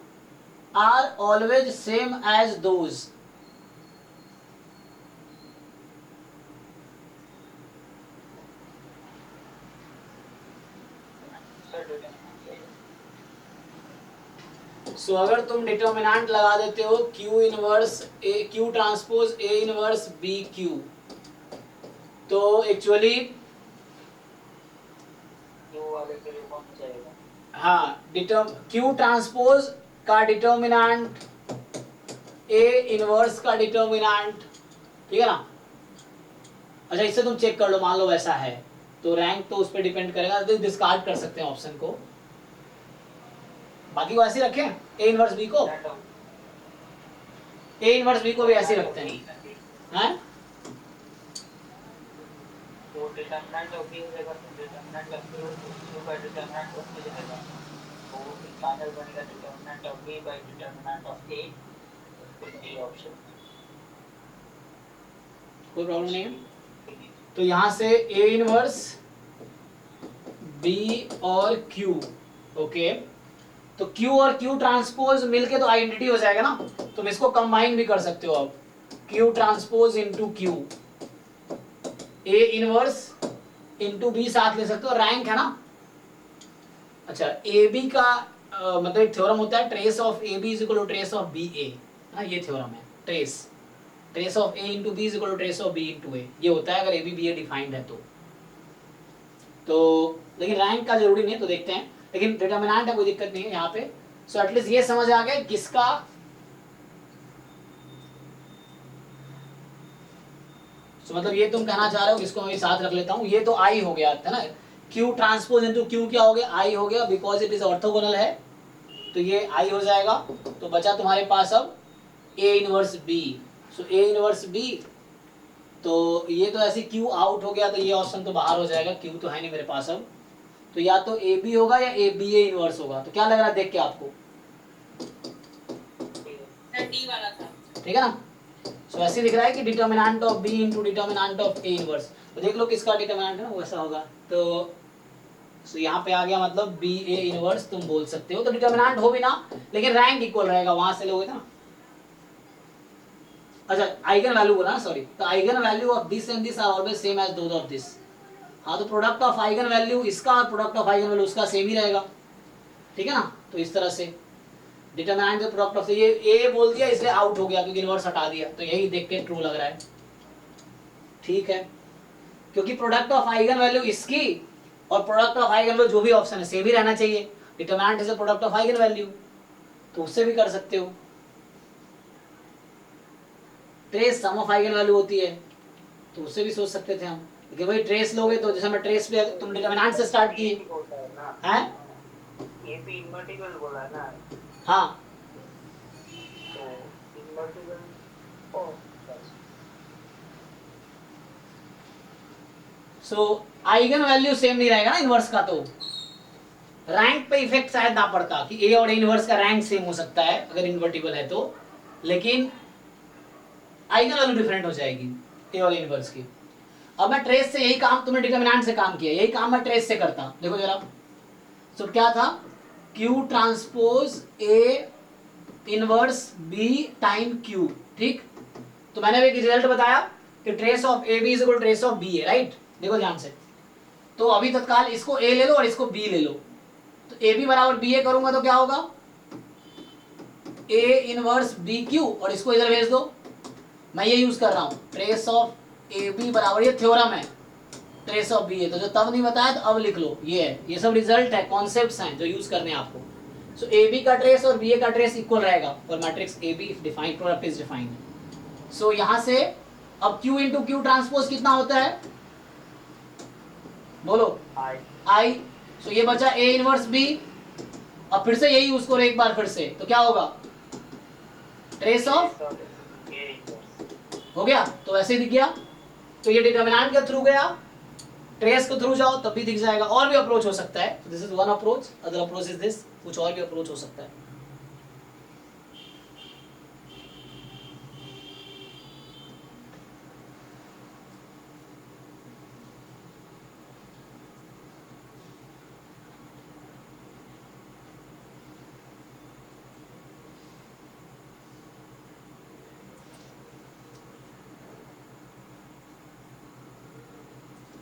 are always same as those. सो अगर तुम डिटर्मिनेंट लगा देते हो Q inverse A, Q transpose A inverse BQ, तो एक्चुअली हाँ Q ट्रांसपोज का डिटर्मिनेंट A इनवर्स का डिटर्मिनेंट, ठीक है ना. अच्छा इससे तुम चेक कर लो, मान लो वैसा है तो रैंक तो उस पर डिपेंड करेगा, तो डिस्कार्ड कर सकते हैं ऑप्शन को, बाकी को ऐसे रखें. A इनवर्स B को, A इनवर्स B को भी ऐसे रखते हैं, हैं? तो डिटरमिनेंट ऑफ बी हो जाएगा, determinant of Q by determinant of B जाएगा, तो फाइनल बनेगा determinant of B by determinant of A. ये ऑप्शन कोई प्रॉब्लम नहीं है. तो यहाँ से A इनवर्स B और Q, ओके. तो Q और Q ट्रांसपोज मिलके तो आइडेंटिटी हो जाएगा ना, तुम इसको कंबाइन भी कर सकते हो. अब Q transpose into Q, A inverse into B साथ ले सकते हो, रैंक है ना. अच्छा AB का मतलब एक थ्योरम होता है trace of AB is equal to trace of BA, हाँ ये थ्योरम है. Trace of A into B is equal to trace of B into A, ये होता है अगर AB BA डिफाइंड है तो लेकिन रैंक का जरूरी नहीं है, तो देखते हैं. लेकिन डिटरमिनेंट है, कोई दिक्कत नहीं है यहाँ पे. सो एटलीस्ट ये समझ आ गया किसका मतलब ये तुम कहना चाह रहे हो, किसको मैं साथ रख लेता हूँ. ये तो I हो गया था ना, Q ट्रांसपोज इनटू Q क्या हो गया, I हो गया, बिकॉज इट इज ऑर्थोगोनल है तो ये I हो जाएगा. तो बचा तुम्हारे पास अब A inverse B. So A inverse B, तो ये तो ऐसे Q आउट हो गया, तो ये ऑप्शन तो बाहर हो जाएगा, Q तो है नहीं मेरे पास अब. तो या तो AB होगा या ABA इनवर्स होगा. तो क्या लग रहा है देख के आपको, डी वाला था, ठीक है ना. सो ऐसे दिख रहा है कि determinant of B into determinant of A inverse. तो देख लो किसका डिटर्मिनेंट है ना, वैसा होगा. तो यहाँ पे आ गया मतलब BA इनवर्स तुम बोल सकते हो. तो डिटर्मिनेंट हो भी ना, लेकिन रैंक इक्वल रहेगा, वहां से लोगे ना. अच्छा आइगन वैल्यू बोला ना, सॉरी. तो eigen value of this and this are always same as those of this. हाँ तो प्रोडक्ट ऑफ आइगन वैल्यू इसका और प्रोडक्ट ऑफ आइगन वैल्यू उसका सेम ही रहेगा, ठीक है ना. तो इस तरह से डिटरमिनेंट के प्रोडक्ट ऑफ, ये A बोल दिया इसलिए आउट हो गया क्योंकि इनवर्स हटा दिया, तो यही देख के ट्रू लग रहा है, ठीक है. क्योंकि प्रोडक्ट ऑफ आइगन वैल्यू इसकी और प्रोडक्ट ऑफ आइगन वैल्यू जो भी ऑप्शन है सेम ही रहना चाहिए. Determinant is a product of eigen value, तो उससे भी कर सकते हो. Trace sum of eigen value होती है, तो उससे भी सोच सकते थे हम. लेकिन वही ट्रेस लोगे तो जैसे मैं ट्रेस पे तुम डिटरमिनेंट से स्टार्ट किए हैं, ये भी इन्वर्टिबल बोला है ना, हाँ तो इन्वर्टिबल ओ सो आइगन वैल्यू सेम नहीं रहेगा ना इनवर्स का, तो रैंक पे इफेक्ट शायद ना पड़ता कि A और A इनवर्स का रैंक सेम हो सकता है अगर इन्वर्टिबल है तो, लेकिन आइगन वैल्यू डिफरेंट हो जाएगी A और A इनवर्स की. अब मैं ट्रेस से यही काम, तुमने डिटरमिनेंट से काम किया, यही काम मैं ट्रेस से करता. देखो जरा, तो क्या था, Q transpose A inverse B time Q, ठीक. तो मैंने एक रिजल्ट बताया कि trace of AB is equal to trace of B है, राइट. देखो ध्यान से, तो अभी तत्काल इसको A ले लो और इसको B ले लो. तो AB बराबर BA करूंगा तो क्या होगा, A इनवर्स BQ, और इसको इधर भेज दो. मैं ये यूज कर रहा हूँ, ट्रेस ऑफ AB बराबर, ये थ्योरम है, ट्रेस ऑफ BA. तो जो तब नहीं बताया तो अब लिख लो, ये है, ये सब रिजल्ट है, कॉन्सेप्ट्स हैं जो यूज करने हैं आपको. सो AB का ट्रेस और BA का ट्रेस इक्वल रहेगा और matrix AB if defined, product is defined. So यहाँ से अब Q इंटू Q ट्रांसपोज कितना होता है, बोलो I. सो ये बचा A इनवर्स B, अब फिर से यही यूज करो एक बार फिर से, तो क्या होगा, ट्रेस ऑफ हो गया. तो ऐसे दिख गया, तो ये डिटरमिनेंट के थ्रू गया ट्रेस के थ्रू जाओ तब भी दिख जाएगा, और भी अप्रोच हो सकता है। This is one approach, other approach is this, कुछ और भी अप्रोच हो सकता है।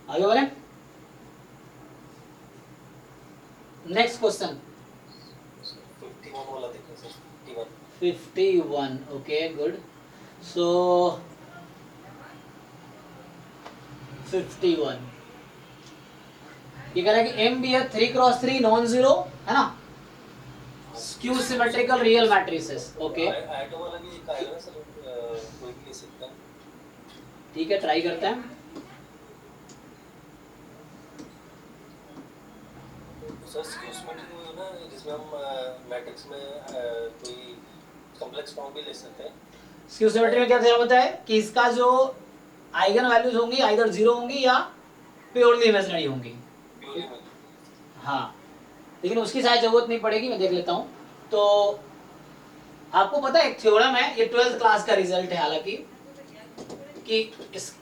आगे बढ़े, नेक्स्ट क्वेश्चन 51 वाला देखो सर, 51 51, ओके गुड। सो 51 ये कह रहा है कि एम बी है 3x3 नॉन जीरो, है ना, skew symmetrical real matrices. Okay item वाला भी एक आएगा ना सर, कोई भी ले सकता है। ठीक है, ट्राई करते हैं। सर स्क्यू सिमेट्रिक में ना, जिसमें हम मैट्रिक्स में कोई कॉम्प्लेक्स फॉर्म भी ले सकते हैं। स्क्यू सिमेट्री में क्या थ्योरम होता है कि इसका जो आइगन वैल्यूज होंगी आइदर जीरो होंगी या प्योरली इमेजिनरी होंगी। प्योरली में हाँ, लेकिन उसकी शायद जरूरत नहीं पड़ेगी, मैं देख लेता हूँ। तो आपको पता है एक थ्योरम है, ये 12th क्लास का रिजल्ट है हालांकि, कि इस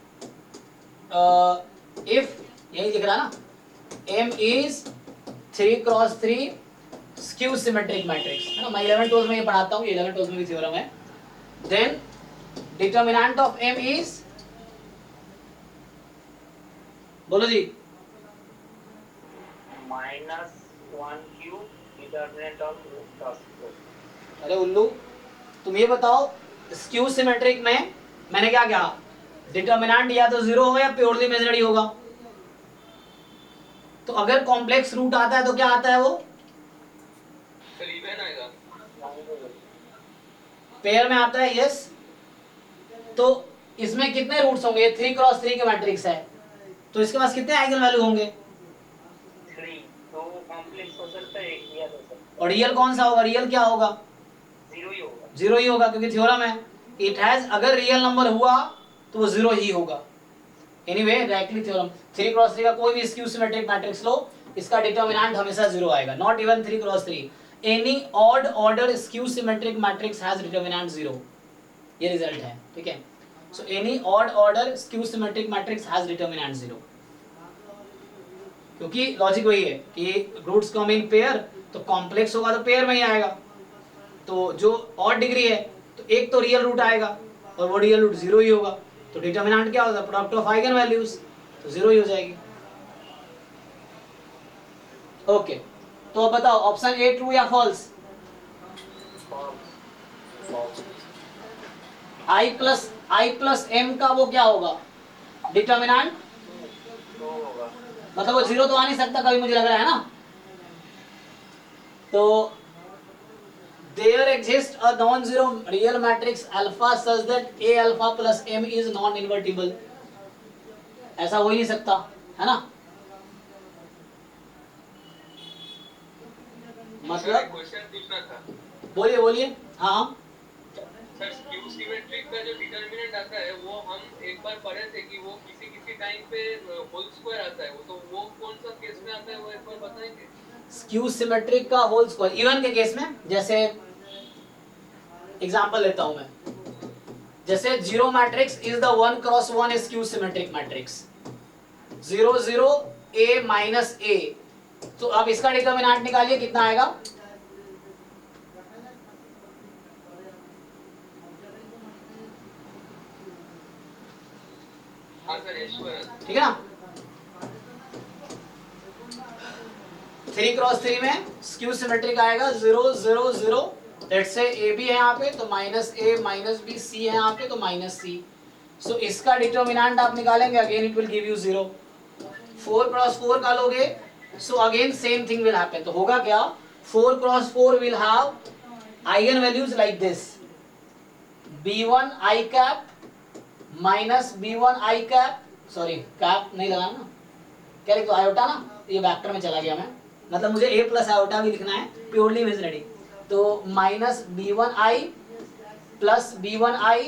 इफ यही दिख रहा ना, M is 3x3 skew symmetric matrix, है ना, मैं 11 12 में ये पढ़ाता हूँ, 11 12 में भी थ्योरम है। Then determinant of M is, बोलो जी, -1 cube determinant of root cross 4। अरे उल्लू, तुम ये बताओ स्क्यू सिमेट्रिक में मैंने क्या कहा, डिटर्मिनेंट या तो जीरो होगा या प्योरली इमेजिनरी होगा। तो अगर कॉम्प्लेक्स रूट आता है तो क्या आता है, वो सर इवन आएगा, पेयर में आता है, यस। तो इसमें कितने रूट्स होंगे, 3x3 के मैट्रिक्स है, तो इसके पास कितने आइगन वैल्यू होंगे, 3। तो वो कॉम्प्लेक्स हो सकता है, एक रियल हो सकता है। और रियल कौन सा होगा, रियल क्या होगा, 0 ही होगा। जीरो ही होगा, क्योंकि थ्योरम है इट हैज, अगर रियल नंबर हुआ तो वो जीरो ही होगा। एनीवे डायरेक्टली थ्योरम, 3x3 का कोई भी स्क्यू सिमेट्रिक मैट्रिक्स लो, इसका डिटर्मिनेंट हमेशा जीरो आएगा, not even 3x3, any odd order skew symmetric matrix has determinant zero. ये रिजल्ट है, ठीक है। So any odd order skew symmetric matrix has determinant zero, क्योंकि लॉजिक वही है कि रूट्स कम इन पेयर, तो कॉम्प्लेक्स होगा तो पेयर में ही आएगा। तो जो ऑड डिग्री है तो एक तो रियल रूट आएगा और वो रियल रूट जीरो ही होगा, तो डिटर्मिनेंट क्या होगा, प्रोडक्ट ऑफ आइगन वैल्यूज, तो जीरो ही हो जाएगी। ओके, तो अब बताओ ऑप्शन ए ट्रू या फॉल्स, आई प्लस एम का वो क्या होगा, डिटर्मिनेंट, 2 होगा। मतलब वो जीरो तो आ नहीं सकता कभी, मुझे लग रहा है ना। तो there exists a non-zero real matrix alpha such that a alpha plus m is non-invertible, ऐसा हो ही नहीं सकता, है ना। मतलब क्वेश्चन पूछना था बोलिए बोलिए, हाँ सर। स्क्यू सिमेट्रिक का जो डिटर्मिनेंट आता है वो हम एक बार पढ़े थे कि वो किसी किसी टाइम पे होल स्क्वायर आता है, वो तो वो कौन सा केस में आता है, वो एक बार बताएंगे। स्क्यू सिमेट्रिक का होल स्क्वायर इवन के केस में, जैसे एग्जांपल लेता हूं मैं, जैसे zero matrix is the 1x1 skew symmetric matrix, 0 0 a minus a, तो अब इसका डिटर्मिनेंट निकालिए कितना आएगा, हाँ सर, ईश्वर, ठीक है ना। 3x3 में स्क्यू सिमेट्रिक आएगा 0 0 0, लेट्स से a भी है यहाँ पे तो minus a minus b, c है यहाँ पे तो माइनस c, सो इसका डिटर्मिनेंट आप निकालेंगे, again it will give you 0। 4x4 का लोगे, so again same thing will happen, तो होगा क्या, 4x4 will have eigen values like this, b1 i cap minus b1 i cap, sorry cap नहीं लगाना ना, क्या लिखो, आयोटा ना, ये वेक्टर में चला गया मैं, मतलब मुझे a प्लस आयोटा भी लिखना है प्योरली इमेजिनरी, तो minus b1i plus b1i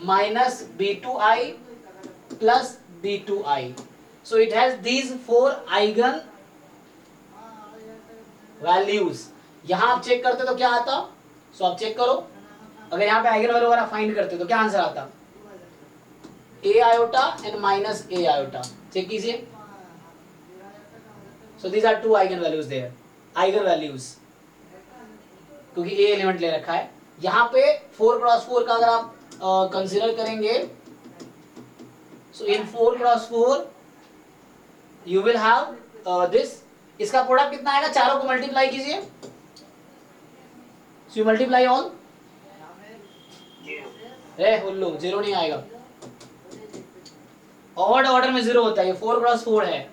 minus b2i plus b2i, So it has these 4 eigen values. यहां आप चेक करते तो क्या आता? सो आप चेक करो, अगर यहाँ पे आइगन वैल्यू वगैरह फाइंड करते तो क्या आंसर आता? a iota and minus a iota. Check कीजिए. So these are 2 eigen values there. Eigen values, क्योंकि a एलिमेंट ले रखा है. यहाँ पे 4 क्रॉस 4 का अगर आप कंसीडर करेंगे, so in 4 cross 4 you will have this. इसका प्रोडक्ट कितना आएगा? चारों को मल्टीप्लाई कीजिए. So you multiply all. उल्लू, 0 नहीं आएगा. ऑड ऑर्डर में 0 होता है. ये 4 क्रॉस 4 है.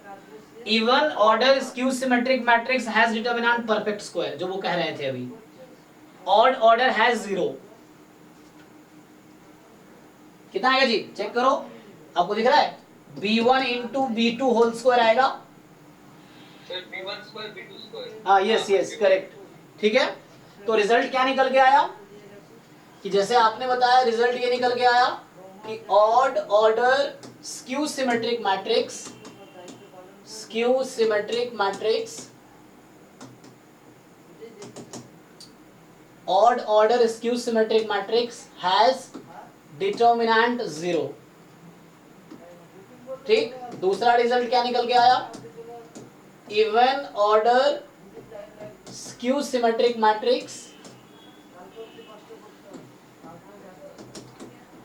Even order skew symmetric matrix has determinant perfect square, जो वो कह रहे थे अभी. Odd order has 0. कितना आएगा जी? चेक करो, आपको दिख रहा है b1 into b2 whole square आएगा. b1 square b2 square. हाँ, यस करेक्ट. ठीक है, तो रिजल्ट क्या निकल के आया कि जैसे आपने बताया, रिजल्ट ये निकल के आया कि odd order skew symmetric matrix odd order skew symmetric matrix has determinant 0. ठीक. दूसरा रिजल्ट क्या निकल के आया? Even order skew symmetric matrix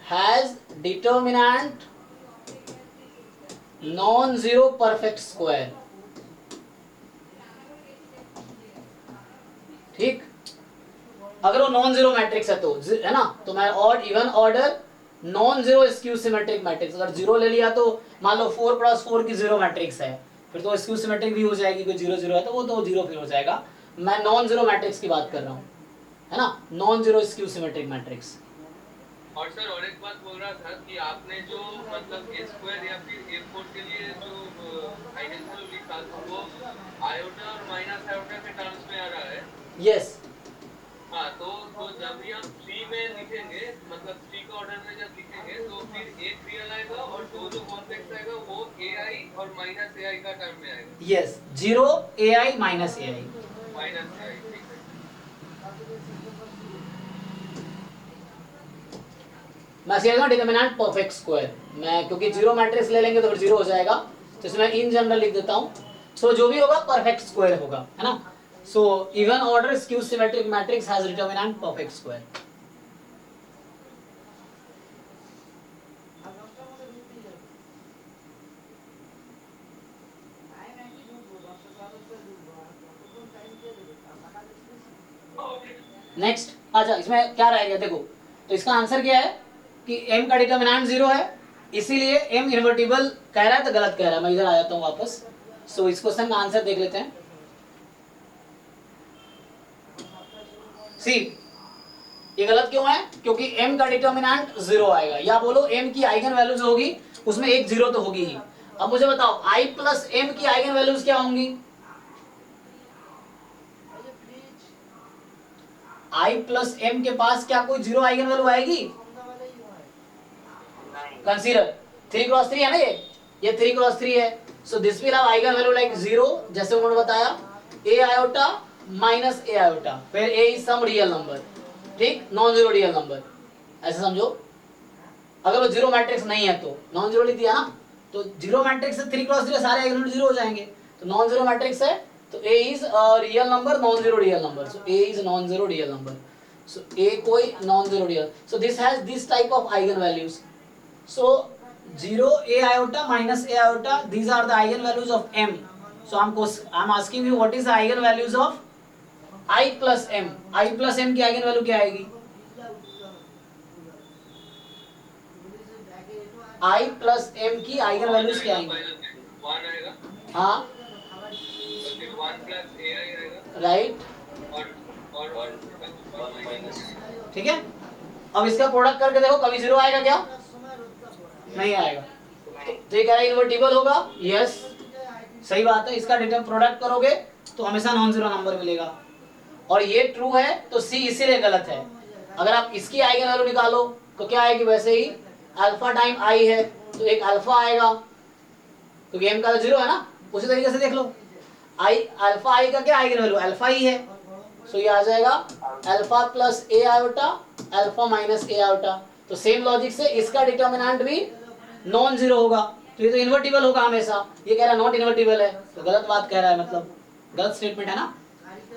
has determinant non-zero perfect square. ठीक. अगर वो नॉन जीरो मैट्रिक्स है तो है ना, तो मैं odd even order non zero skew symmetric matrix, अगर जीरो ले लिया तो मान लो 4 क्रॉस 4 की जीरो मैट्रिक्स है, फिर तो स्क्यू सिमेट्रिक भी हो जाएगी. कोई 0 0 है तो वो तो 0 फिर हो जाएगा. मैं नॉन जीरो मैट्रिक्स की बात कर रहा हूँ, है ना, non zero skew symmetric matrix. और सर और एक बात बोल रहा था कि आपने जो मतलब a स्क्वायर या फिर a4 के लिए जो आइगन वैल्यू लिखा था वो आयोटा और माइनस आयोटा के टर्म्स में आ रहा है. यस. हाँ, तो जब भी हम 3 में लिखेंगे, मतलब 3 का ऑर्डर में जब लिखेंगे तो फिर एक रियल आएगा और दो जो कॉम्प्लेक्स आएगा वो ai और माइनस ai का टर्म में आएगा. Yes, 0 ai minus ai. Minus ai, ठीक है. मैं सीधा डिटरमिनेंट परफेक्ट स्क्वायर, मैं क्योंकि जीरो मैट्रिक्स ले लेंगे तो फिर 0 हो जाएगा, तो इसमें इन जनरल लिख देता हूँ. सो जो भी होगा परफेक्ट स्क्वायर होगा, है ना. So even order skew symmetric matrix has determinant perfect square. Next, अच्छा इसमें क्या रहेगा देखो, तो इसका आंसर क्या है कि m का डिटरमिनेंट 0 है, इसीलिए m इन्वर्टिबल कह रहा है तो गलत कह रहा है. मैं इधर आ जाता हूँ वापस. सो इस क्वेश्चन का आंसर देख लेते हैं. सी, ये गलत क्यों है? क्योंकि m का डिटरमिनेंट 0 आएगा, या बोलो m की आइगन वैल्यूज होगी उसमें एक 0 तो होगी ही. अब मुझे बताओ i प्लस m की आइगन वैल्यूज क्या होंगी? i प्लस m के पास क्या कोई 0 आइगन वैल्यू आएगी? कंसीडर 3 क्रॉस 3 है ना, ये 3 क्रॉस 3 है. So this will have eigen value like 0, जैसे उन्होंने बताया a iota minus a iota, फिर a is some real number. ठीक, नॉन जीरो रियल नंबर, ऐसे समझो. अगर वो जीरो मैट्रिक्स नहीं है तो नॉन जीरो लिख दिया ना, तो जीरो मैट्रिक्स से 3 क्रॉस 3 सारे आइगन वैल्यू 0 हो जाएंगे. तो नॉन जीरो मैट्रिक्स है तो a is real number, non zero real number. So a is non zero real number. So a कोई non zero real. So this has this type of eigen values. So 0 a iota minus a iota, these are the eigenvalues of m. So I'm asking you what is the eigenvalues of I plus m. I plus m की eigenvalue क्या आएगी? I plus m की eigenvalues क्या आएंगी? 1 आएगा. हाँ, फिर 1 plus ai आएगा. राइट. और 1 माइनस. ठीक है, अब इसका प्रोडक्ट करके देखो, कभी 0 आएगा क्या? नहीं आएगा. तो ये कह रहा है इन्वर्टिबल होगा. यस, सही बात है. इसका डिटरमिनेंट प्रोडक्ट करोगे तो हमेशा नॉन जीरो नंबर मिलेगा, और ये ट्रू है तो सी इसीलिए गलत है. अगर आप इसकी आइगन वैल्यू निकालो तो क्या आएगी? वैसे ही अल्फा टाइम आई है तो एक अल्फा आएगा, क्योंकि m का तो 0 है ना। उसी तरीके से देख लो i अल्फा i का क्या आइगन वैल्यू अल्फा ही है, सो ये आ जाएगा alpha plus a iota alpha minus a iota. तो सेम लॉजिक से इसका डिटर्मिनेंट भी नॉन जीरो होगा, तो ये तो इन्वर्टिबल होगा हमेशा। ये कह रहा है नॉट इन्वर्टिबल है, तो गलत बात कह रहा है, मतलब गलत स्टेटमेंट है ना।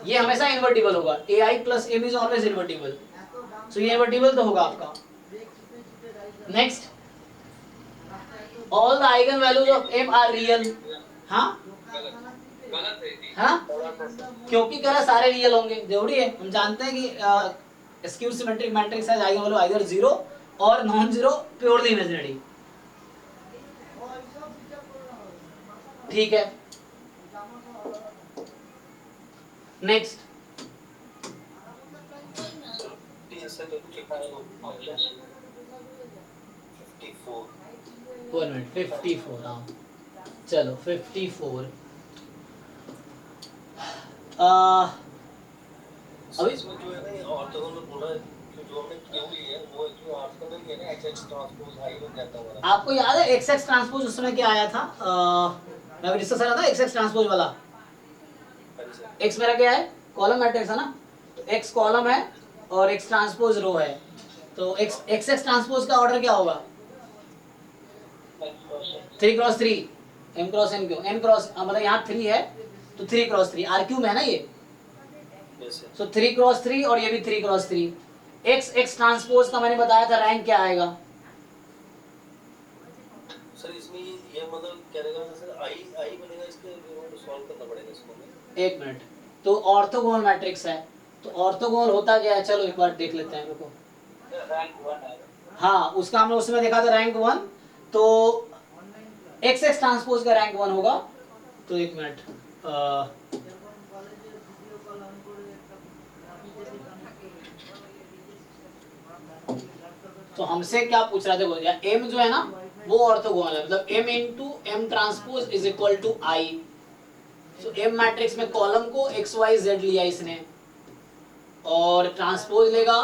ये हमेशा इन्वर्टिबल होगा, ai plus m is always invertible, so ये इन्वर्टिबल तो होगा आपका। Next, all the eigen values of m are real. हाँ गलत है जी। हाँ, क्योंकि कह रहा सारे रियल होंगे, जरूरी है। हम जानते हैं कि स्क्यू सिमेट्रिक मैट्रिक्स है आइगन वैल्यू आइदर जीरो और नॉन जीरो प्योरली इमेजिनरी। ठीक है, नेक्स्ट, वन मिनट 54। हाँ चलो 54। अभी इसमें जो है ना ये ऑर्थोगोनल बोला है, जो हमने क्यों ली है वो एक्चुअली ऑर्थोगोनल ही है ना, एक्स ट्रांसपोज आई बन जाता है। आपको याद है एक्स एक्स ट्रांसपोज उस समय क्या आया था, मैं अभी डिस्कस कर रहा था एक्स एक्स ट्रांसपोज वाला। एक्स मेरा क्या है, कॉलम मैट्रिक्स है ना, तो एक्स कॉलम है और एक्स ट्रांसपोज रो है, तो एक्स एक्स ट्रांसपोज का ऑर्डर क्या होगा 3x3 m क्रॉस n क्यों n क्रॉस, मतलब यहाँ 3 है तो 3x3 r क्यूब है ना ये, सो 3x3 और ये भी 3x3। एक्स एक्स ट्रांसपोज का मैंने बताया था रैंक क्या आएगा। सर इसमें ये मतलब क्या रहेगा, जैसे आई बनेगा, इसके सॉल्व करना पड़ेगा इसको। एक मिनट, तो ऑर्थोगोनल मैट्रिक्स है, तो ऑर्थोगोनल होता क्या है, चलो एक बार देख लेते हैं। रुको, रैंक 1 है। हाँ उसका हमने उसमें देखा था रैंक 1, तो एक्स एक्स ट्रांसपोज का रैंक 1 होगा। तो एक मिनट, तो हमसे क्या पूछ रहा था, m जो है ना वो ऑर्थोगोनल है, मतलब m into m transpose is equal to i। So m matrix में कॉलम को x y z लिया इसने, और ट्रांसपोज लेगा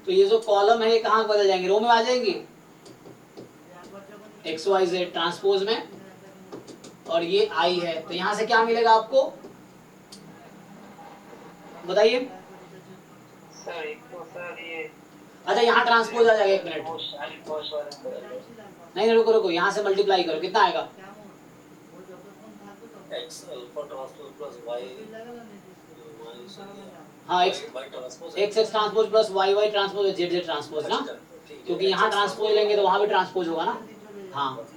तो ये जो कॉलम है ये कहाँ बदल जाएंगे, रो में आ जाएंगी, x y z ट्रांसपोज में, और ये i है, तो यहाँ से क्या मिलेगा आपको बताइए। सर एक तो सर ये अच्छा यहाँ ट्रांसपोज आ जाएगा, एक मिनट, नहीं रुको रुको, यहाँ से मल्टीप्लाई करो, कितना आएगा, x alpha transpose plus y, हाँ x x transpose plus y y transpose z z transpose ना, क्योंकि यहाँ ट्रांसपोज लेंगे तो वहाँ भी ट्रांसपोज होगा ना। हाँ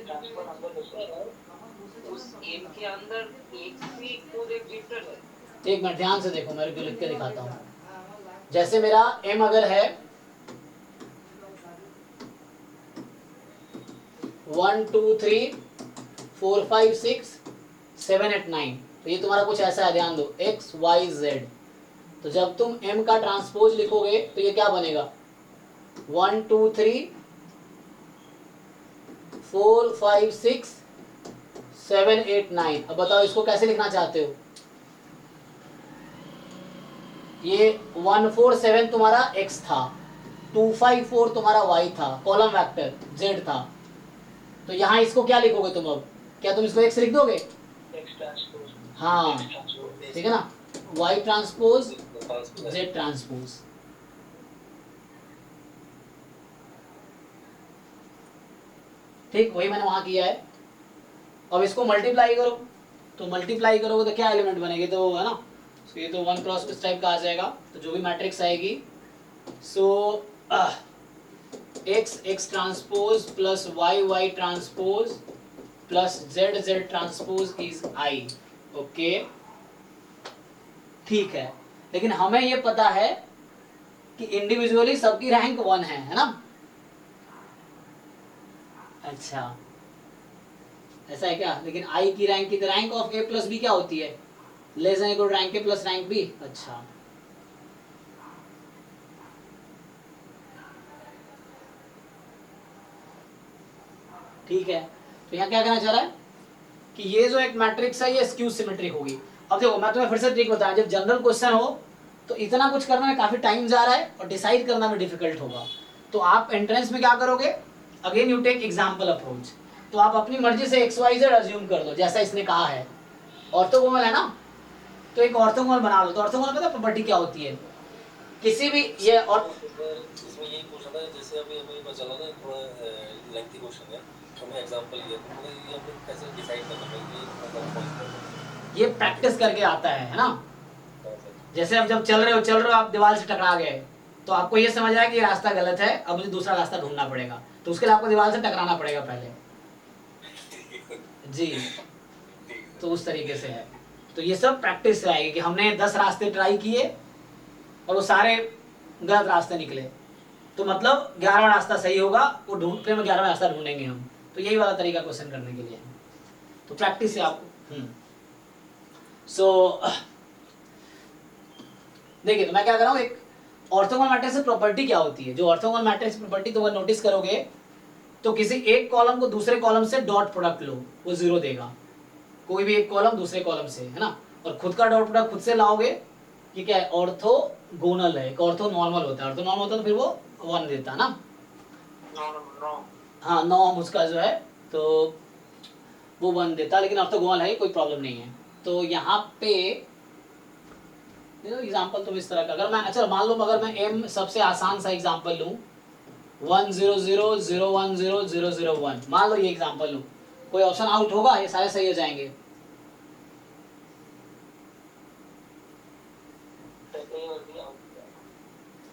ट्रांसफर नंबर उस एम के अंदर एक भी कोड एक वेक्टर है। एक मिनट ध्यान से देखो, मैं लिख के दिखाता हूँ। जैसे मेरा m अगर है 1 2 3 4 5 6 7 8 9, तो ये तुम्हारा कुछ ऐसा है, ध्यान दो x y z। तो जब तुम m का ट्रांसपोज लिखोगे तो ये क्या बनेगा 1 2 3 4 5 6 7 8 9। अब बताओ इसको कैसे लिखना चाहते हो। ये 1 4 7 तुम्हारा x था, 2 5 4 तुम्हारा y था, कॉलम वेक्टर z था, तो यहाँ इसको क्या लिखोगे तुम, अब क्या तुम इसको x लिख दोगे, एक्स ट्रांसपोज। हाँ ठीक है ना, y ट्रांसपोज z ट्रांसपोज। ठीक, वही मैंने वहां किया है। अब इसको मल्टीप्लाई करो, तो मल्टीप्लाई करोगे तो क्या एलिमेंट बनेगी, तो है ना, तो ये तो 1 क्रॉस इस टाइप का आ जाएगा, तो जो भी मैट्रिक्स आएगी, so x x transpose plus y y transpose plus z z transpose is I. Okay ठीक है, लेकिन हमें ये पता है कि इंडिविजुअली सबकी रैंक 1 है ना। अच्छा ऐसा है क्या, लेकिन आई की रैंक की rank of A plus B क्या होती है, less than equal rank A plus rank B. अच्छा ठीक है, तो यहाँ क्या कहना चाह रहा है कि ये जो एक मैट्रिक्स है ये स्क्यू सिमेट्रिक होगी। अब देखो मैं तुम्हें फिर से ट्रिक बताया, जब जनरल क्वेश्चन हो तो इतना कुछ करने में काफी टाइम जा रहा है और डिसाइड करना में डिफिकल्ट होगा, तो आप एंट्रेंस में क्या करोगे, again you take example approach. तो आप अपनी मर्जी से XYZ अज्यूम कर दो जैसा इसने कहा है। ऑर्थोगोनल है ना, तो एक ऑर्थोगोनल बना लो। तो ऑर्थोगोनल पता प्रॉपर्टी क्या होती है किसी भी ये और इसमें यही पूछना था, जैसे अभी हमें पता चला ना थोड़ा लेंथी क्वेश्चन है, तो मैं एग्जांपल लिया तो मुझे ये अपने कैसे डिसाइड करना है कि मतलब कौन सा ये प्रैक्टिस करके आता है ना। है। जैसे अब जब चल रहे हो आप दीवार से टकरा गए, तो आपको ये समझ आया कि ये रास्ता गलत है, अब मुझे दूसरा रास्ता ढूंढना पड़ेगा। तो उसके लिए आपको दीवार से टकराना पड़ेगा पहले जी। तो उस तरीके से है। तो ये सब प्रैक्टिस से आएगी कि हमने 10 रास्ते ट्राई किए और वो सारे गलत रास्ते निकले, तो मतलब 11वां रास्ता सही होगा, वो ढूंढते में 11वां रास्ता ढूंढेंगे हम। तो यही वाला तरीका क्वेश्चन करने के लिए है। तो प्रैक्टिस से आपको सो देखिए, तो मैं क्या कर रहा हूँ, एक ऑर्थोगोनल मैट्रिक्स की प्रॉपर्टी क्या होती है। जो ऑर्थोगोनल मैट्रिक्स प्रॉपर्टी तो वो नोटिस करोगे, तो किसी एक कॉलम को दूसरे कॉलम से डॉट प्रोडक्ट लो, वो 0 देगा। कोई भी एक कॉलम दूसरे कॉलम से, है ना, और खुद का डॉट प्रोडक्ट खुद से लाओगे, ये क्या है, ऑर्थोगोनल है। एक ऑर्थो नॉर्मल होता है, ऑर्थो नॉर्मल होता है तो फिर वो 1 देता है ना। हाँ, नॉर्म उसका जो है तो वो 1 देता, लेकिन ऑर्थोगोनल है, कोई प्रॉब्लम नहीं है। तो यहाँ पे एग्जाम्पल तुम इस तरह का, अगर मैं अच्छा मान लो, अगर मैं m सबसे आसान सा एग्जाम्पल लूँ 1 0 0 0 1 0 0 0 1, मान लो ये एग्जाम्पल लूँ, कोई ऑप्शन आउट होगा? ये सारे सही हो जाएंगे।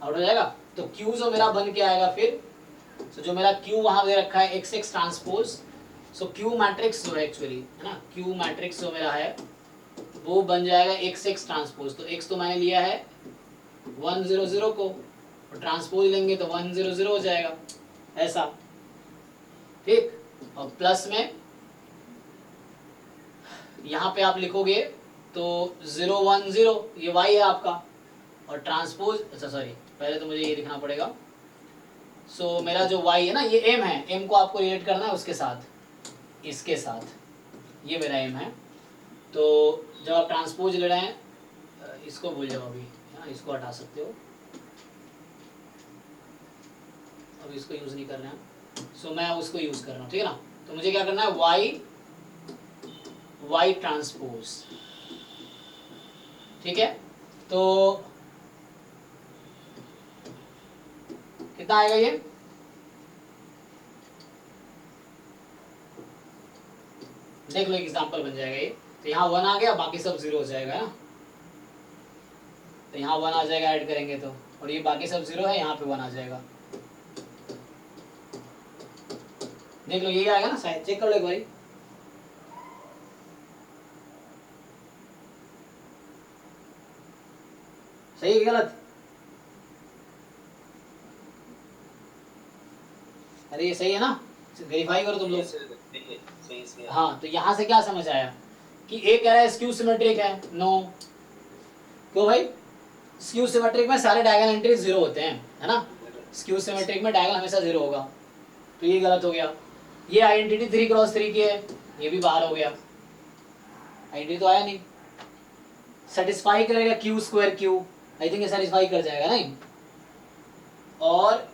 आउट हो जाएगा। तो Q जो मेरा बन के आएगा फिर, तो जो मेरा Q वहां दे रखा है XX ट्रांसपोज, सो Q मैट्रिक्स जो है एक्चुअली, है ना, Q मैट्रिक्स जो मेरा है वो बन जाएगा XX ट्रांसपोज। तो X तो मैंने लिया है 1 0 0 को, और ट्रांसपोज लेंगे तो 1 0 0 हो जाएगा, ऐसा, ठीक। और प्लस में यहाँ पे आप लिखोगे तो 0 1 0, ये Y है आपका, और ट्रांसपोज, अच्छा सॉरी, पहले तो मुझे ये लिखना पड़ेगा। सो मेरा जो Y है ना, ये M है, M को आपको रिलेट करना है उसके साथ, इसके साथ, ये मेरा M है। तो जब आप ट्रांसपोज ले रहे हैं, इसको भूल जाओ अभी, इसको हटा सकते हो, अब इसको यूज़ नहीं कर रहे हैं। सो मैं उसको यूज़ कर रहा हूँ, ठीक है ना। तो मुझे क्या करना है, Y ट्रांसपोज, ठीक है। तो कितना आएगा ये, देख लो, एक एग्जांपल बन जाएगा ये। तो यहाँ 1 आ गया, बाकी सब 0 हो जाएगा ना। तो यहाँ 1 आ जाएगा ऐड करेंगे तो, और ये बाकी सब 0 है, यहाँ पे 1 आ जाएगा। देख लो, यही आएगा ना शायद, चेक कर लो एक बारी। सही है गलत? अरे ये सही है ना, वेरीफाई करो तुम लोग। हाँ, तो यहाँ से क्या समझ आया कि ए कह रहा है स्क्यू सिमेट्रिक है, नो। क्यों भाई? स्क्यू सिमेट्रिक में सारे डायगोनल एंट्रीज 0 होते हैं, है ना। स्क्यू सिमेट्रिक में डायगोनल हमेशा 0 होगा, तो ये गलत हो गया। ये आइडेंटिटी 3 क्रॉस 3 की है, ये भी बाहर हो गया, आइडेंटिटी तो आया नहीं। सेटिस्फाई करेगा Q square Q, I think ये सेटिस्फाई कर जाएगा नहीं। और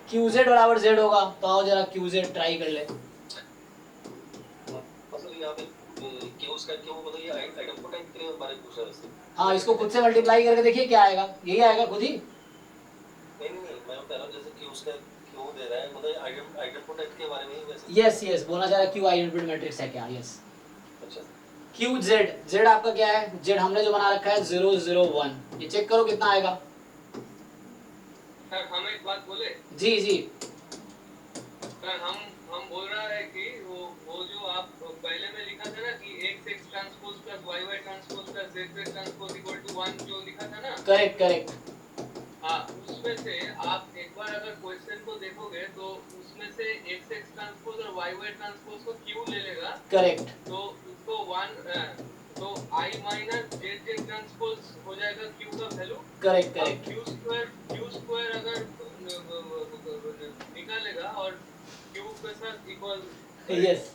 क्यू जेड बराबर जेड होगा, तो आओ जरा क्यू जेड ट्राई कर ले। हाँ, इसको खुद से मल्टीप्लाई करके देखिए क्या आएगा, यही आएगा खुद ही। नहीं, मैं कह रहा हूं जैसे क्यू उसका क्यू दे रहा है, मतलब आइडेंटिटी के बारे में ही वैसे। यस, बोलना चाह रहा है क्यू आइडेंटिटी मैट्रिक्स है क्या? यस। अच्छा, क्यू जेड, जेड आपका क्या है? जेड हमने जो बना रखा है 0 0 1, ये चेक करो कितना आएगा। सर हम एक बात बोले? जी सर हम बोल रहा है कि वो जो आप पहले में लिखा था ना कि x transpose plus y transpose plus z transpose equal to 1 जो लिखा था ना। करेक्ट। हाँ, उसमें से आप एक बार अगर क्वेश्चन को देखोगे तो उसमें से x ट्रांसपोज और y ट्रांसपोज को q ले लेगा। करेक्ट। तो उसको 1 तो I माइनस z ट्रांसपोज हो जाएगा q का वैल्यू। करेक्ट। q स्क्वायर अगर निकालेगा और q के साथ इक्वल। यस,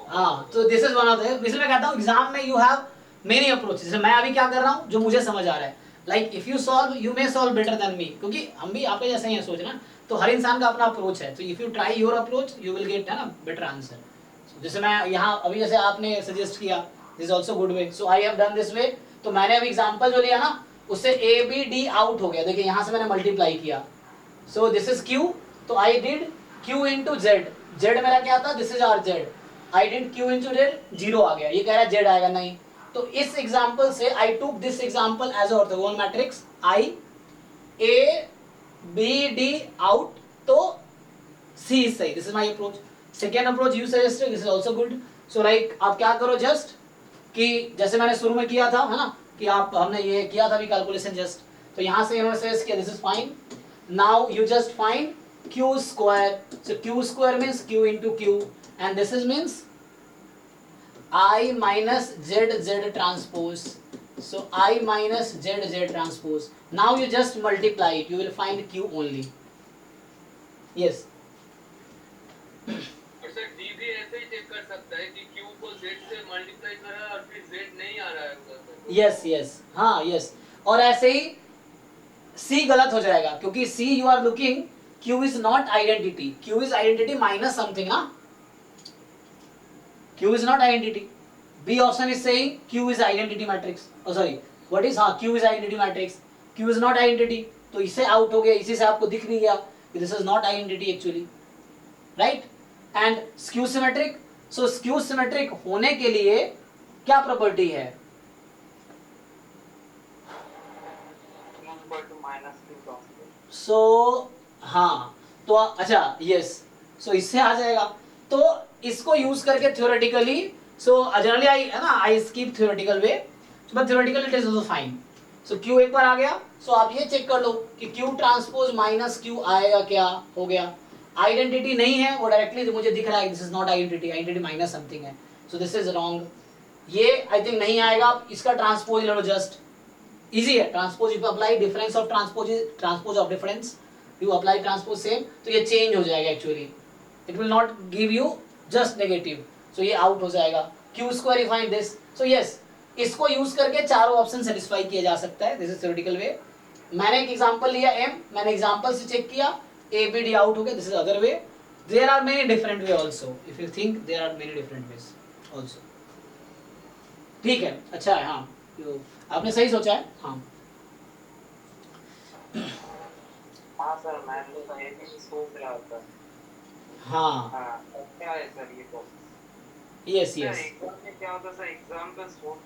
हाँ, तो this is one of the, इसलिए मैं कहता हूँ एग्जाम में यू हैव मेनी अप्रोचेस। मैं अभी क्या कर रहा हूँ, जो मुझे समझ आ रहा है, like if you solve, you may solve better than me, क्योंकि हम भी आपके जैसे ही हैं सोचना। तो हर इंसान का अपना अप्रोच है, तो if you try your approach you will get है ना बेटर आंसर. जैसे मैं यहाँ अभी जैसे आपने सजेस्ट किया, this also good way, so I have done this way. तो मैंने अभी एग्जांपल जो लिया ना उससे ए बी डी आउट हो गया. देखिए यहाँ से मैंने मल्टीप्लाई किया, सो दिस इज क्यू, तो I did Q into Z. Z मेरा क्या था, this is are Z. I did Q into Z, 0 आ गया. ये कह रहा है जेड आएगा, नहीं. तो इस एग्जाम्पल से I took this example as orthogonal matrix I A B D out, तो सी इज सही. This is my approach. Second approach you suggested, this is also good. So like आप क्या करो जस्ट कि जैसे मैंने शुरू में किया था है ना, कि आप हमने ये किया था अभी कैलकुलेशन जस्ट, तो यहाँ से इन्होंने सजेस्ट किया, this is fine. Now you just find q square. So q square means q into q, and this is means I minus z z transpose. So I minus z z transpose. Now you just multiply it, you will find q only. Yes. और sir d भी ऐसे ही check कर सकता है कि q को z से multiply कर रहा है और फिर z नहीं आ रहा है उधर से. Yes yes, हाँ yes. और ऐसे ही c गलत हो जाएगा क्योंकि c you are looking, q is not identity, q is identity minus something ना, q is not identity. B option is saying q is identity matrix. Oh sorry, what is, हाँ q is identity matrix, q is not identity, तो इससे out हो गया. इसी से आपको दिख भी गया कि this is not identity actually, right? And skew symmetric, so skew symmetric होने के लिए क्या प्रॉपर्टी है? सो हाँ, तो अच्छा यस, सो इससे आ जाएगा. तो इसको यूज करके थ्योरेटिकली, सो जनरली आई है ना, I skip theoretical way, but theoretically it is also fine. So Q एक बार आ गया, सो आप ये चेक कर लो कि क्यू ट्रांसपोज माइनस क्यू आएगा, क्या हो गया. आइडेंटिटी नहीं है वो डायरेक्टली मुझे दिख रहा है, this is not identity, identity minus something है, सो दिस इज रॉन्ग. ये आई थिंक नहीं आएगा. इसका ट्रांसपोज ले लो, जस्ट इजी है. Transpose if apply difference of transpose, transpose of difference, you apply transpose same, तो ये चेंज हो जाएगा actually. It will not give you just negative, so ये आउट हो जाएगा. Q square you find this, so yes, इसको use करके चारों ऑप्शन सेटिस्फाई किया जा सकता है. This is theoretical way. मैंने एक एग्जांपल लिया m, मैंने एग्जांपल से चेक किया, a b d आउट हो गया. This is other way. There are many different way also, if you think there are many different ways also. ठीक है, अच्छा है. हाँ, आपने सही सोचा है. हाँ हाँ सर, मैं तो ये भी सोच रहा था. हाँ हाँ, क्या है सर ये तो? Yes sir yes. एग्जाम में क्या होता है सर, एग्जाम का सोच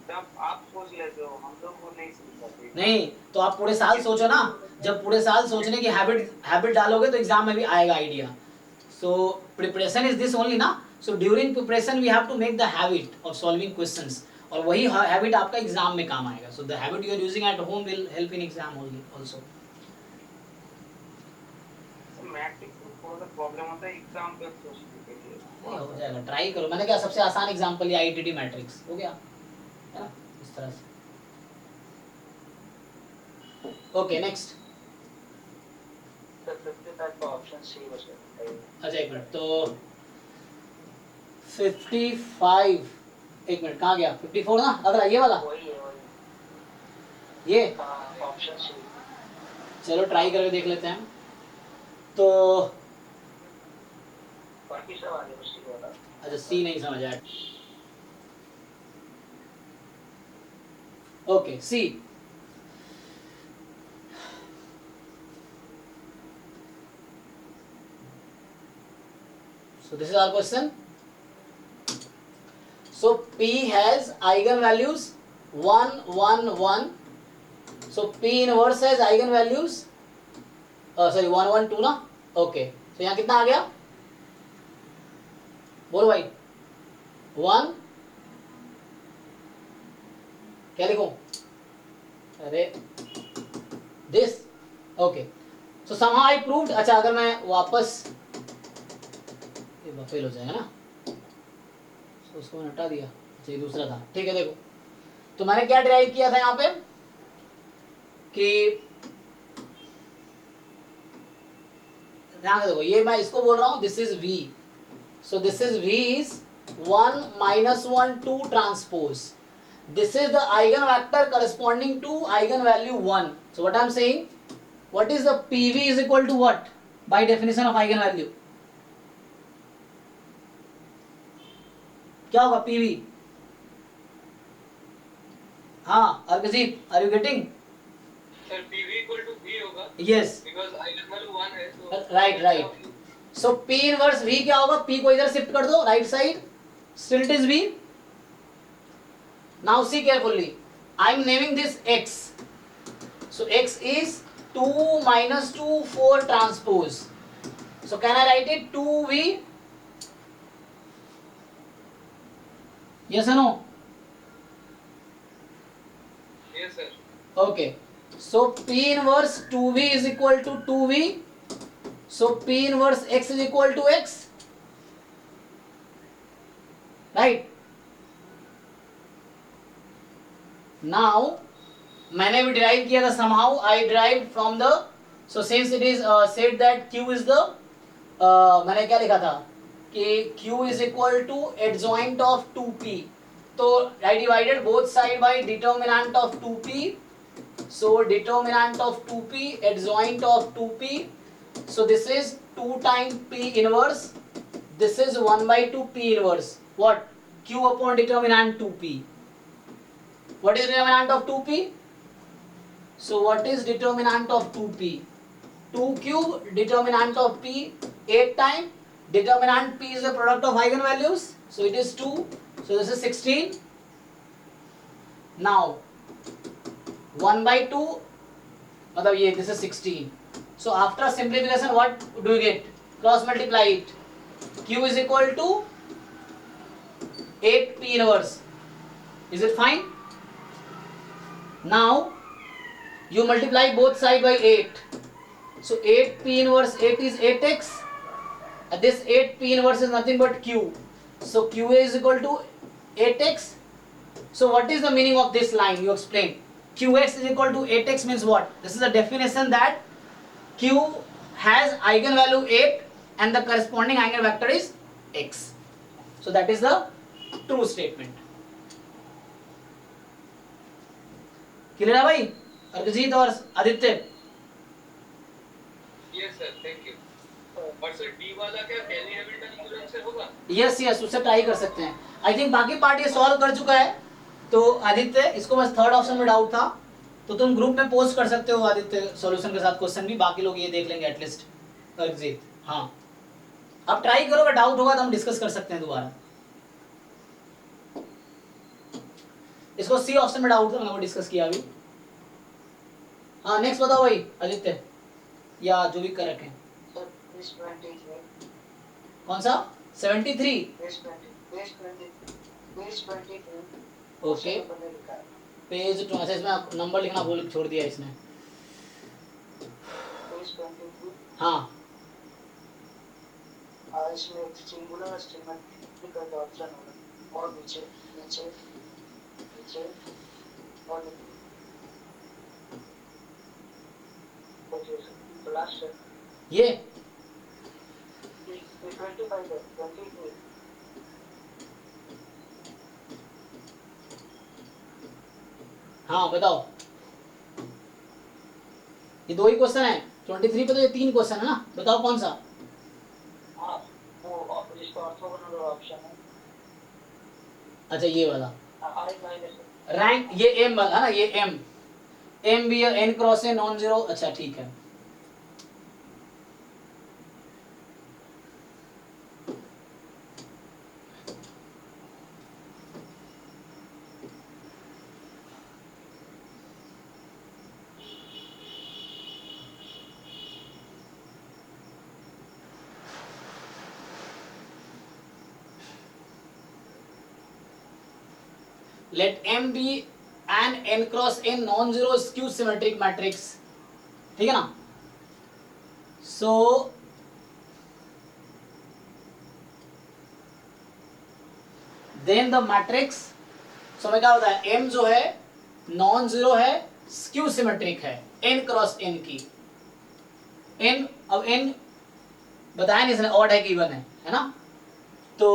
जब आप सोच लेते हो, हम लोग को नहीं सोच पाते. नहीं तो आप पूरे साल सोचो ना. जब पूरे साल सोचने की हैबिट डालोगे तो एग्जाम में भी आएगा idea. So preparation is this only ना. So during preparation we have to make the habit of solving questions, और वही हैबिट आपका एग्जाम में काम आएगा. So the habit you are using at home will help in exam also. Matrix में थोड़ा सा प्रॉब्लम होता है एग्जाम पे सोचने के लिए. हो जाएगा, ट्राई करो. मैंने क्या सबसे आसान एग्जांपल लिया, आईटीटी मैट्रिक्स हो गया है ना, इस तरह से. Okay next. सर 50 टाइप का ऑप्शन सी बचता है. अच्छा एक मिनट, तो 55, एक मिनट कहाँ गया, 54 ना अगला, ये वाला, वही है ये. Option C. चलो ट्राई करके देख लेते हैं. तो बाकी सब आगे मुश्किल होगा. अच्छा सी नहीं समझ आया. Okay C. So this is our question. So P has eigenvalues 1 1 1. So P inverse has eigenvalues sorry 1 1 2 ना. Okay. So यहाँ कितना आ गया, बोलो भाई. 1, क्या लिखूं, अरे this. Okay. So somehow I proved. अच्छा अगर मैं वापस, ये फेल हो जाएगा ना, तो उसको मैंने हटा दिया. अच्छा ये दूसरा था, ठीक है. देखो तो मैंने क्या डिराइव किया था यहाँ पे कि ध्यान से देखो, ये मैं इसको बोल रहा हूँ this is V. So this is V is 1 minus 1 2 transpose. This is the eigenvector corresponding to eigenvalue 1. So what I am saying, what is the PV is equal to what by definition of eigenvalue? क्या होगा PV? हाँ Arkajit, are you getting? Sir PV equal to V होगा yes, because eigenvalue 1 है तो right right. So P inverse V क्या होगा? P को इधर शिफ्ट कर दो right side, still it is V. Now see carefully, I am naming this X. So X is 2 minus 2 4 transpose. So can I write it 2V? Yes or no? yes sir. Okay. So P inverse 2V is equal to 2V. So P inverse X is equal to X. Right? Now मैंने भी derive किया था somehow. I derived from the, so since it is said that Q is the मैंने क्या लिखा था कि Q is equal to adjoint of 2P. तो I divided both side by determinant of 2P. So determinant of 2P, adjoint of 2P. So this is 2 times P inverse. This is 1 by 2 P inverse. What? Q upon determinant 2P. What is determinant of 2P? So what is determinant of 2P? 2 cube determinant of P 8 times. Determinant P is the product of eigenvalues. So it is 2. So this is 16. Now 1 by 2 मतलब ये this is 16. So after simplification what do you get? Cross multiply it. Q is equal to 8 P inverse. Is it fine? Now you multiply both side by 8. So 8 P inverse 8 is 8x. And this 8 P inverse is nothing but Q. So QA is equal to 8x. So what is the meaning of this line? You explain. QX is equal to 8x means what? This is the definition that Q has eigenvalue 8 and the corresponding eigenvector is x. So that is the true statement. Clear है भाई? अर्कजीत और Aditya? yes sir thank you. और sir D वाला क्या कैली Hamilton theorem से होगा? Yes yes, उससे try कर सकते हैं. आई थिंक बाकी पार्ट ये सॉल्व कर चुका है. तो आदित्य, इसको बस थर्ड ऑप्शन में डाउट था तो तुम ग्रुप में पोस्ट कर सकते हो आदित्य सॉल्यूशन के साथ क्वेश्चन भी. बाकी लोग ये देख लेंगे एटलीस्ट. अर्कजीत हाँ, अब ट्राई करो, अगर डाउट होगा तो हम डिस्कस कर सकते हैं दोबारा. इसको सी ऑप्शन में डाउट था, मैंने वो डिस्कस किया अभी. हाँ नेक्स्ट बताओ भाई आदित्य, या जो भी कर रखे हैं. कौन सा 73? Okay page 2. अच्छा इसमें नंबर लिखना भूल छोड़ दिया इसने. हाँ इसमें सिंगुलर स्टेटमेंट का ऑप्शन होगा और नीचे नीचे नीचे और तो लास्ट ये 25 है 23. हाँ बताओ. ये दो ही क्वेश्चन है 23 पे, तो ये 3 क्वेश्चन है ना. बताओ कौन सा. हाँ वो इसका ऑर्थोगोनल ऑप्शन है. अच्छा ये वाला आई माइनस रैंक, ये एम वाला ना, ये एम भी है, एन क्रॉस है नॉन जीरो. अच्छा ठीक है. Let M be an n cross n non-zero skew symmetric matrix. ठीक है ना. So then the matrix, so मैं क्या होता है, M जो है नॉन जीरो है, स्क्यू सिमेट्रिक है, n क्रॉस n की. n अब n बताया नहीं इसने, ऑड है कि इवन है ना. तो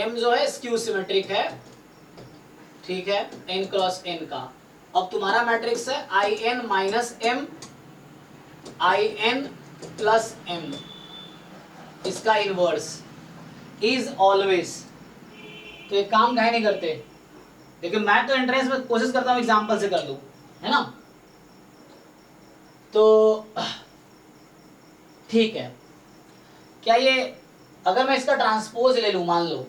M जो है स्क्यू सिमेट्रिक है, ठीक है, n क्रॉस n का. अब तुम्हारा मैट्रिक्स है I n minus m I N plus M, इसका इनवर्स इज ऑलवेज। तो एक काम काहे नहीं करते, लेकिन मैं तो एंट्रेंस में कोशिश करता हूँ एग्जाम्पल से कर लूँ, है ना। तो ठीक है, क्या ये अगर मैं इसका ट्रांसपोज ले लूँ, मान लो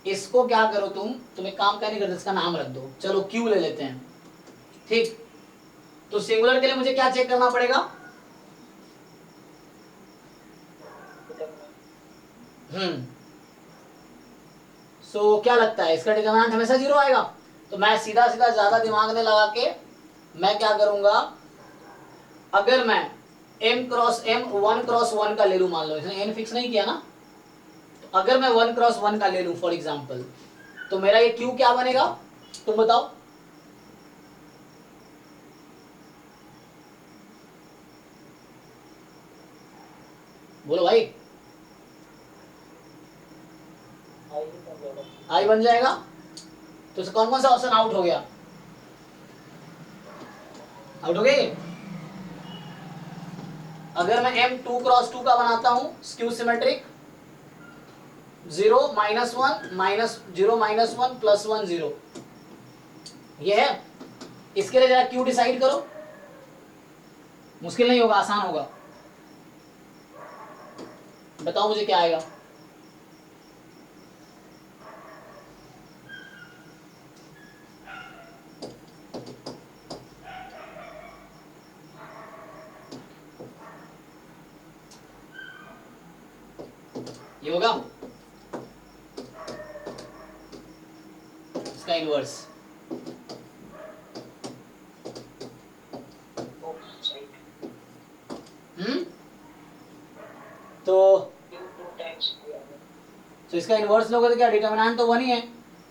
इसको क्या करो तुम एक काम क्या नहीं करते, इसका नाम रख दो, चलो क्यू ले लेते हैं, ठीक। तो सिंगुलर के लिए मुझे क्या चेक करना पड़ेगा, सो क्या लगता है इसका डिटरमिनेंट हमेशा 0 आएगा। तो मैं सीधा सीधा ज्यादा दिमाग में लगा के मैं क्या करूंगा, अगर मैं m क्रॉस m 1 क्रॉस 1 का ले लूं, मान लो इसने n फिक्स नहीं किया ना, तो अगर मैं 1 क्रॉस 1 का ले लूं फॉर एग्जांपल, तो मेरा ये q क्या बनेगा, तुम बताओ। बोलो भाई, आई बन जाएगा। तो कौन कौन सा ऑप्शन आउट हो गया, आउट हो गए। अगर मैं m 2 क्रॉस 2 का बनाता हूं skew symmetric, 0 minus 1 minus 0 minus 1 plus 1 0, ये है। इसके लिए जरा क्यू डिसाइड करो, मुश्किल नहीं होगा, आसान होगा, बताओ मुझे क्या आएगा। ये होगा इसका इनवर्स। तो इसका इनवर्स लोगे तो क्या डिटरमिनेंट तो 1 ही है,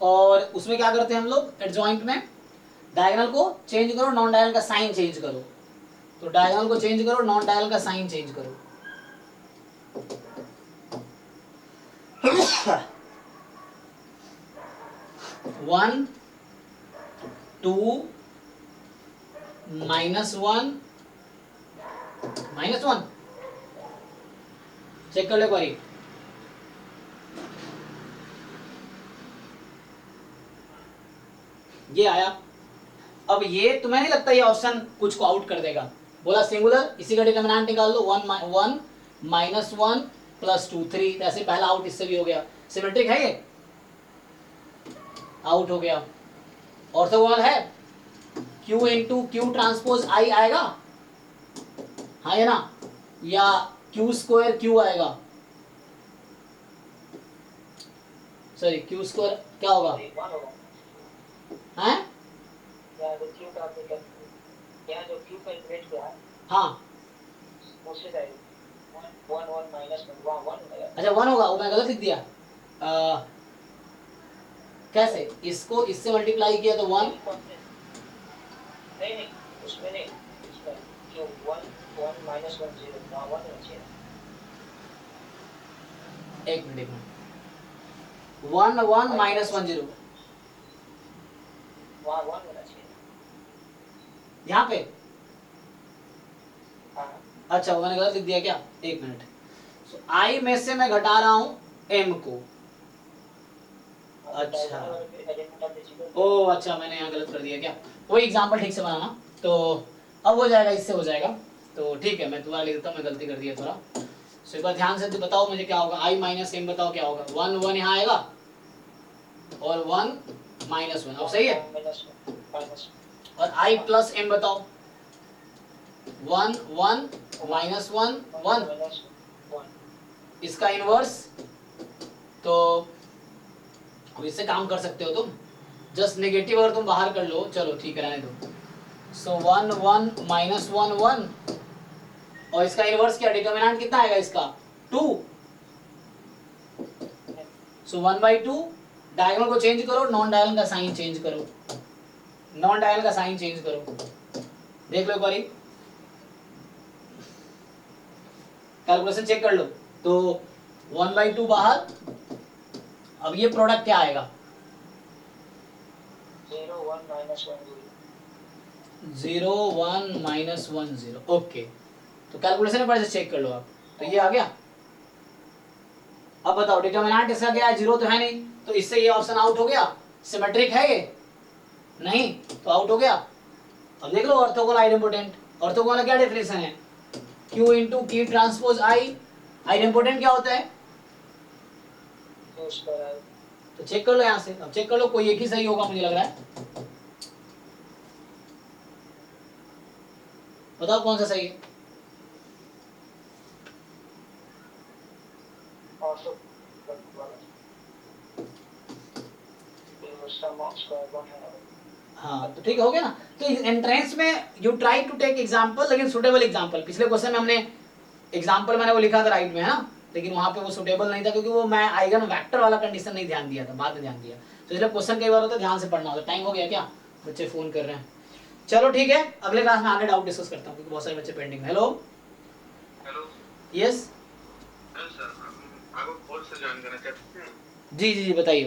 और उसमें क्या करते हैं हम लोग एडजॉइंट में, डायगोनल को चेंज करो, नॉन डायगोनल का साइन चेंज करो। तो डायगोनल को चेंज करो, नॉन डायगोनल का साइन चेंज करो। 1 2 -1 -1 चेक कर लो एक बारी। ये आया। अब ये तुम्हें नहीं लगता ये ऑप्शन कुछ को आउट कर देगा, बोला सिंगुलर, इसी का डिटरमिनेंट निकाल लो, 1 -1 प्लस 2 3, ऐसे पहला आउट इससे भी हो गया। सिमेट्रिक है ये, आउट हो गया। ऑर्थोगोनल है, Q into Q transpose I आएगा, हाँ है ना, या Q स्क्वायर Q आएगा, सॉरी Q स्क्वायर क्या होगा, हैं हाँ अच्छा 1 होगा, वो मैं गलत लिख दिया। कैसे, इसको इससे मल्टीप्लाई किया तो 1, नहीं उसमें नहीं, इसमें क्यों 1 -1 0 वहाँ 1 होना चाहिए। एक मिनट 1 1 -1 0 वहाँ 1 होना चाहिए यहाँ पे। हाँ अच्छा वो मैंने गलत लिख दिया क्या, एक मिनट। सो I में से मैं घटा रहा हूँ M को, अच्छा ओ अच्छा मैंने यहाँ गलत कर दिया क्या, वही एग्जाम्पल ठीक से बनाना। तो अब हो जाएगा, इससे हो जाएगा। तो ठीक है मैं दोबारा लिख देता हूँ, मैं गलती कर दिया थोड़ा। सो एक बार ध्यान से बताओ मुझे क्या होगा, I माइनस M बताओ क्या होगा, 1 1 यहाँ आएगा और 1 -1, अब सही है। और I प्लस M बताओ, 1 1 -1 1, इसका इनवर्स। तो अब इससे काम कर सकते हो तुम, जस्ट नेगेटिव अगर तुम बाहर कर लो, चलो ठीक है रहने दो। सो 1 1 -1 1, और इसका इनवर्स क्या, डिटरमिनेंट कितना आएगा इसका 2। सो 1/2, डायगोनल को चेंज करो, नॉन डायगोनल का साइन चेंज करो, नॉन डायगोनल का साइन चेंज करो, देख लो एक बारी कैलकुलेशन चेक कर लो। तो 1/2 बाहर, अब ये प्रोडक्ट क्या आएगा, 0 1 -1 0 0 1 -1 0, ओके। तो कैलकुलेशन में पहले से चेक कर लो आप। तो ये आ गया। अब बताओ डिटरमिनेंट इसका क्या है, 0 तो है नहीं, तो इससे ये ऑप्शन आउट हो गया। सिमेट्रिक है ये नहीं, तो आउट हो गया। अब देख लो ऑर्थोगोनल आइडेम्पोटेंट। ऑर्थोगोनल क्या डेफिनेशन है, Q into Q transpose I। Idempotent क्या होता है, तो चेक कर लो यहाँ से। अब चेक कर लो, कोई एक ही सही होगा मुझे लग रहा है। बताओ कौन सा सही है। हाँ तो ठीक हो गया ना। तो एंट्रेंस में you try to take example, लेकिन सुटेबल एग्जांपल। पिछले क्वेश्चन में हमने एग्जांपल मैंने वो लिखा था राइट में, है ना, लेकिन वहां पे वो सुटेबल नहीं था क्योंकि वो मैं आइगन वेक्टर वाला कंडीशन नहीं ध्यान दिया था, बाद में ध्यान दिया। तो इसलिए क्वेश्चन कई बार होता है ध्यान से पढ़ना होता। टाइम हो गया क्या, बच्चे फोन कर रहे हैं। चलो ठीक है, अगले क्लास में आगे डाउट डिस्कस करता हूँ क्योंकि बहुत सारे बच्चे pending. Hello hello yes sir, आपको कोर्स से ज्वाइन करना चाहते हैं? जी जी जी बताइए।